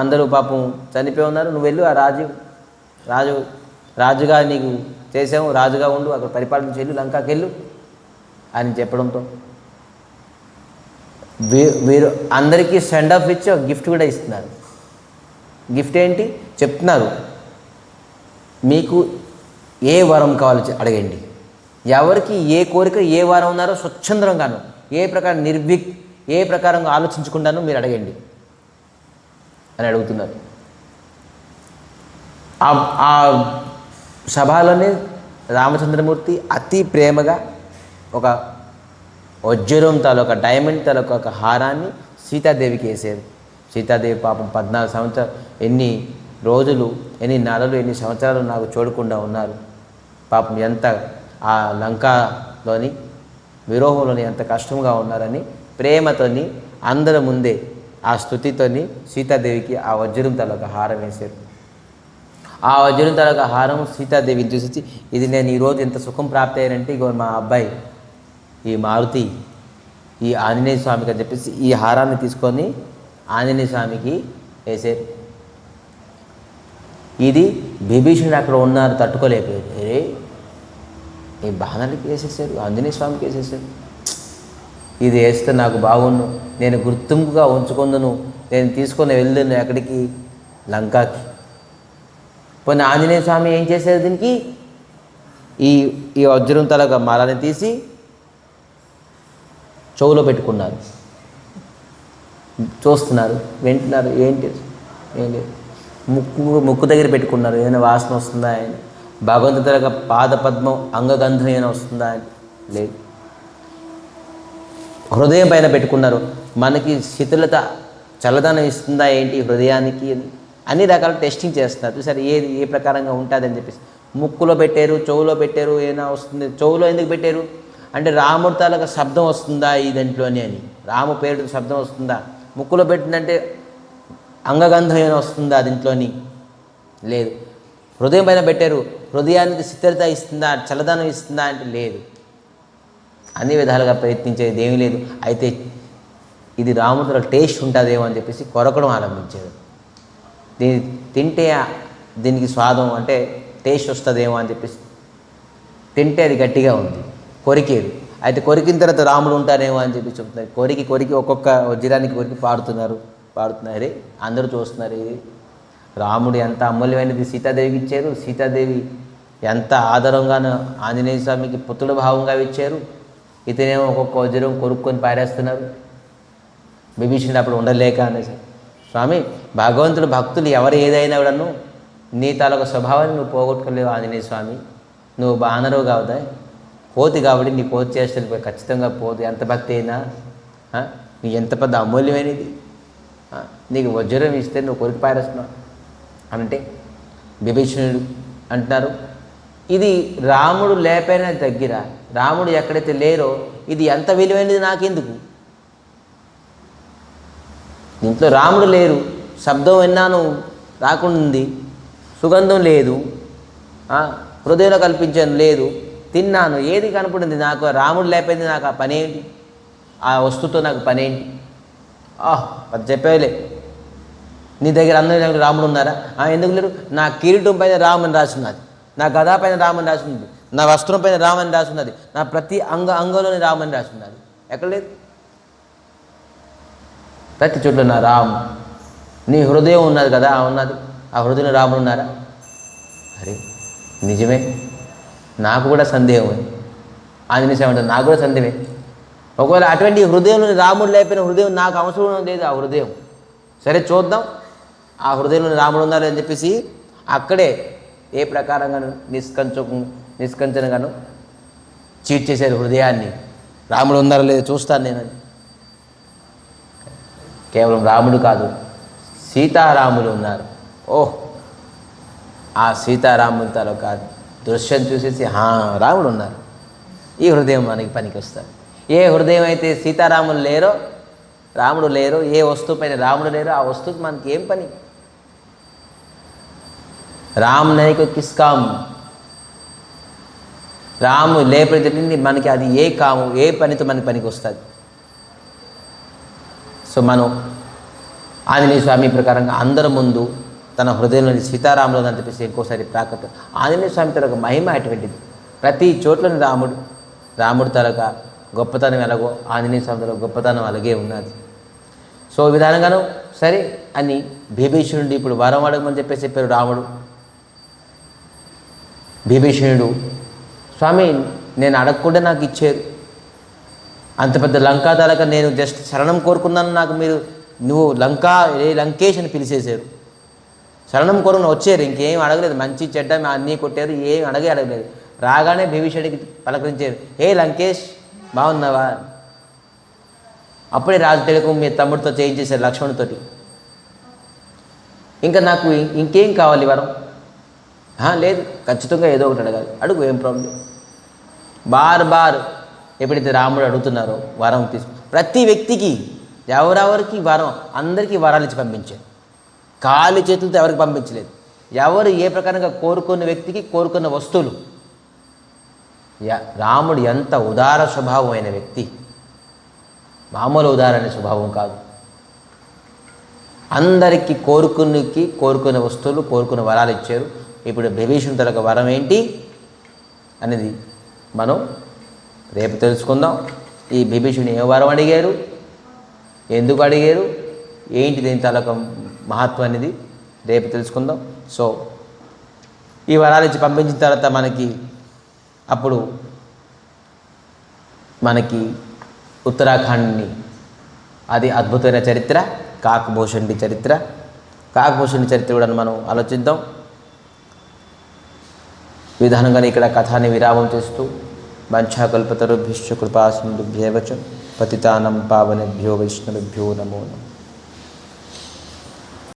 అందరూ పాపం చనిపోయి ఉన్నారు, నువ్వు వెళ్ళు ఆ రాజుగా నీకు చేసాము, రాజుగా ఉండు, అక్కడ పరిపాలించి వెళ్ళు, లంకాకి వెళ్ళు అని చెప్పడంతో వీరు అందరికీ సెండ్ ఆఫ్ ఇచ్చి ఒక గిఫ్ట్ కూడా ఇస్తున్నారు. గిఫ్ట్ ఏంటి చెప్తున్నారు? మీకు ఏ వరం కావాలో అడగండి. ఎవరికి ఏ కోరిక ఏ వారం ఉన్నారో స్వచ్ఛందంగాను, ఏ ప్రకారంగా ఆలోచించకుండాను మీరు అడగండి అని అడుగుతున్నారు. ఆ సభలోనే రామచంద్రమూర్తి అతి ప్రేమగా ఒక వజ్రం తాలూకా, డైమండ్ తాలూకా ఒక హారాన్ని సీతాదేవికి వేసారు. సీతాదేవి పాపం 14 సంవత్సరాలు, ఎన్ని రోజులు, ఎన్ని నెలలు, ఎన్ని సంవత్సరాలు నాకు చూడకుండా ఉన్నారు. పాపం ఎంత ఆ లంకలోని విరోహంలోని ఎంత కష్టంగా ఉన్నారని ప్రేమతోని అందరి ముందే ఆ స్తుతితోని సీతాదేవికి ఆ వజ్రం తాలూకా హారం వేశారు. ఆ వజ్రం తాలూకా హారం సీతాదేవిని చూసి, ఇది నేను ఈరోజు ఎంత సుఖం ప్రాప్తి అయ్యానంటే ఇగో మా అబ్బాయి ఈ మారుతి ఈ ఆంజనేయ స్వామికి అని చెప్పేసి ఈ హారాన్ని తీసుకొని ఆంజనేయ స్వామికి వేసారు. ఇది విభీషణుడు అక్కడ ఉన్నారు, తట్టుకోలేకపోయారు. ఈ బాణాలకి వేసేసారు, ఆంజనేయ స్వామికి వేసేసారు. ఇది వేస్తే నాకు బాగుండు, నేను గుర్తింపుగా ఉంచుకుందును నేను తీసుకొని వెళ్దాను ఎక్కడికి, లంకాకి. పోనీ ఆంజనేయ స్వామి ఏం చేశారు, దీనికి ఈ ఈ వజ్రం తలక మాలని తీసి చెవులో పెట్టుకున్నారు. చూస్తున్నారు, వింటున్నారు, ఏంటి ఏం లేదు. ముక్కు దగ్గర పెట్టుకున్నారు, ఏదైనా వాసన వస్తుందా అని. భగవంతుని తలక పాద పద్మం అంగగంధం ఏమైనా వస్తుందా అని, లేదు. హృదయం పైన పెట్టుకున్నారు, మనకి శీతలత చల్లదనం ఇస్తుందా ఏంటి హృదయానికి, అన్ని రకాల టెస్టింగ్ చేస్తున్నారు. చూసారు ఏది ఏ ప్రకారంగా ఉంటుందని చెప్పేసి. ముక్కులో పెట్టారు, చెవులో పెట్టారు, ఏమైనా వస్తుంది. చెవులో ఎందుకు పెట్టారు అంటే రాముడి తాలూకా శబ్దం వస్తుందా ఈ దాంట్లోని అని, రాము పేరు శబ్దం వస్తుందా. ముక్కులో పెట్టిందంటే అంగగంధం ఏమైనా వస్తుందా దీంట్లోని, లేదు. హృదయం పైన పెట్టారు, హృదయానికి శీతలత ఇస్తుందా, చల్లదనం ఇస్తుందా అంటే లేదు. అన్ని విధాలుగా ప్రయత్నించేది ఏమీ లేదు. అయితే ఇది రాముడిలో టేస్ట్ ఉంటుందేమో అని చెప్పేసి కొరకడం ఆరంభించారు. దీన్ని తింటే దీనికి స్వాదం అంటే టేస్ట్ వస్తుందేమో అని చెప్పేసి తింటే అది గట్టిగా ఉంది, కొరికేరు. అయితే కొరికిన తర్వాత రాముడు ఉంటారేమో అని చెప్పి చెప్తున్నారు. కొరికి ఒక్కొక్క వజ్రానికి కొరికి పాడుతున్నారు. అందరూ చూస్తున్నారు. ఇది రాముడు ఎంత అమూల్యమైనది సీతాదేవికి ఇచ్చారు. సీతాదేవి ఎంత ఆదరంగానూ ఆంజనేయ స్వామికి పుత్రుడు భావంగా ఇచ్చారు. ఇతనేమో ఒక్కొక్క వజ్రం కొరుక్కొని పారేస్తున్నారు. విభీషణుడు అప్పుడు ఉండలేక అనేసి, స్వామి భగవంతుడు భక్తులు ఎవరు ఏదైనా కూడాను నీ తాలూకు స్వభావాన్ని నువ్వు పోగొట్టుకోలేవు ఆంజనేయ స్వామి. నువ్వు బానరువు కావుదా, కోతి కాబట్టి నీ కోతి చేష్టలు ఖచ్చితంగా పోదు. ఎంత భక్తి అయినా నీ ఎంత పెద్ద అమూల్యమైనది, నీకు వజ్రం ఇస్తే నువ్వు కొరికి పారేస్తున్నావు అంటే విభీషణుడు అంటున్నారు. ఇది రాముడు లేపైన దగ్గర, రాముడు ఎక్కడైతే లేరో ఇది ఎంత విలువైనది నాకెందుకు. దీంట్లో రాముడు లేరు, శబ్దం విన్నాను రాకుండా ఉంది, సుగంధం లేదు, హృదయంలో కల్పించాను లేదు, తిన్నాను, ఏది కనపడింది నాకు. రాముడు లేకపోయింది నాకు ఆ పనేంటి, ఆ వస్తువుతో నాకు పనేంటి. అది చెప్పేలే, నీ దగ్గర అందరి దగ్గర రాముడు ఉన్నారా? ఎందుకు లేరు? నా కిరీటం పైన రామని రాసున్నది, నా గదా పైన రామని రాసున్నది, నా వస్త్రం పైన రామని రాసున్నది, నా ప్రతి అంగంలోని రామని రాసున్నది. ఎక్కడ లేదు? ప్రతి చోట్ల నా రాము. నీ హృదయం ఉన్నది కదా, ఉన్నది. ఆ హృదయంలో రాముడు ఉన్నారా? అరే నిజమే, నాకు కూడా సందేహమే. ఆంజనేయ స్వామి అంటారు నాకు కూడా సందేహమే. ఒకవేళ అటువంటి హృదయంలో రాముడు లేకపోయిన హృదయం నాకు అవసరం లేదు. ఆ హృదయం సరే చూద్దాం, ఆ హృదయంలో రాముడు ఉన్నాడు అని చెప్పేసి అక్కడే ఏ ప్రకారంగాను నిష్కంచనగాను చీట్ చేశారు హృదయాన్ని. రాముడు ఉన్నారో లేదో చూస్తాను నేను. కేవలం రాముడు కాదు, సీతారాములు ఉన్నారు. ఆ సీతారాముల తాలూకా దృశ్యం చూసేసి రాముడు ఉన్నారు, ఈ హృదయం మనకి పనికి వస్తారు. ఏ హృదయం అయితే సీతారాములు లేరో, రాముడు లేరో, ఏ వస్తువు పైన రాముడు లేరో ఆ వస్తువుకి మనకి ఏం పని? రామ్ నైకు కిస్కామ్, రాము లేపడింది మనకి అది ఏ కాము, ఏ పనితో మనకి పనికి వస్తుంది. సో మనం ఆంజనేయ స్వామి ప్రకారంగా అందరి ముందు తన హృదయంలోని సీతారాములు అని చెప్పేసి ఇంకోసారి ప్రాకృత ఆంజనేయ స్వామి తరగ మహిమ అటువంటిది. ప్రతి చోట్లని రాముడు తరగ గొప్పతనం ఎలాగో ఆంజనేయ స్వామి తరగ గొప్పతనం అలాగే ఉన్నది. సో ఈ విధానంగాను సరే అని విభీషణుడు ఇప్పుడు వరం అడగమని చెప్పేసి చెప్పారు రాముడు. విభీషణుడు స్వామి నేను అడగకుండా నాకు ఇచ్చారు, అంత పెద్ద లంకా తలక నేను జస్ట్ శరణం కోరుకున్నాను, నాకు నువ్వు లంకేష్ అని పిలిచేశారు. శరణం కోరుకుని వచ్చారు, ఇంకేం అడగలేదు. మంచి చెడ్డ అన్నీ కొట్టారు, ఏం అడగలేదు. రాగానే విభీషణుడికి పలకరించారు, లంకేష్ బాగున్నావా? అప్పుడే రాజు తిలకం మీ తమ్ముడితో చేయించేశారు, లక్ష్మణుడితోటి. ఇంకా నాకు ఇంకేం కావాలి వరం? లేదు, ఖచ్చితంగా ఏదో ఒకటి అడగాలి, అడుగు, ఏం ప్రాబ్లం. బార్ ఎప్పుడైతే రాముడు అడుగుతున్నారో వరం ప్రతి వ్యక్తికి ఎవరెవరికి వరం, అందరికీ వరాలు ఇచ్చి పంపించారు. ఖాళీ చేతులతో ఎవరికి పంపించలేదు. ఎవరు ఏ ప్రకారంగా కోరుకున్న వ్యక్తికి కోరుకున్న వస్తువులు. రాముడు ఎంత ఉదార స్వభావమైన వ్యక్తి, మామూలు ఉదారమైన స్వభావం కాదు. అందరికీ కోరుకున్న వస్తువులు, కోరుకున్న వరాలు ఇచ్చారు. ఇప్పుడు విభీషణుడి తరగ వరం ఏంటి అనేది మనం రేపు తెలుసుకుందాం. ఈ విభీషణుడు ఏ వరం అడిగారు, ఎందుకు అడిగారు, ఏంటి దీని తాలూకా మహత్వం అనేది రేపు తెలుసుకుందాం. సో ఈ వరాలు ఇచ్చి పంపించిన తర్వాత అప్పుడు మనకి ఉత్తరాఖండ్ని అది అద్భుతమైన చరిత్ర, కాకభూషణుడి చరిత్ర కూడా మనం ఆలోచిద్దాం. విధానంగానే ఇక్కడ కథాన్ని విరామం చేస్తూ వంఛాకల్పతరుభ్యశ్చ కృపాసింధుభ్యేవ చ పతితానం పావనేభ్యో వైష్ణవేభ్యో నమో నమః.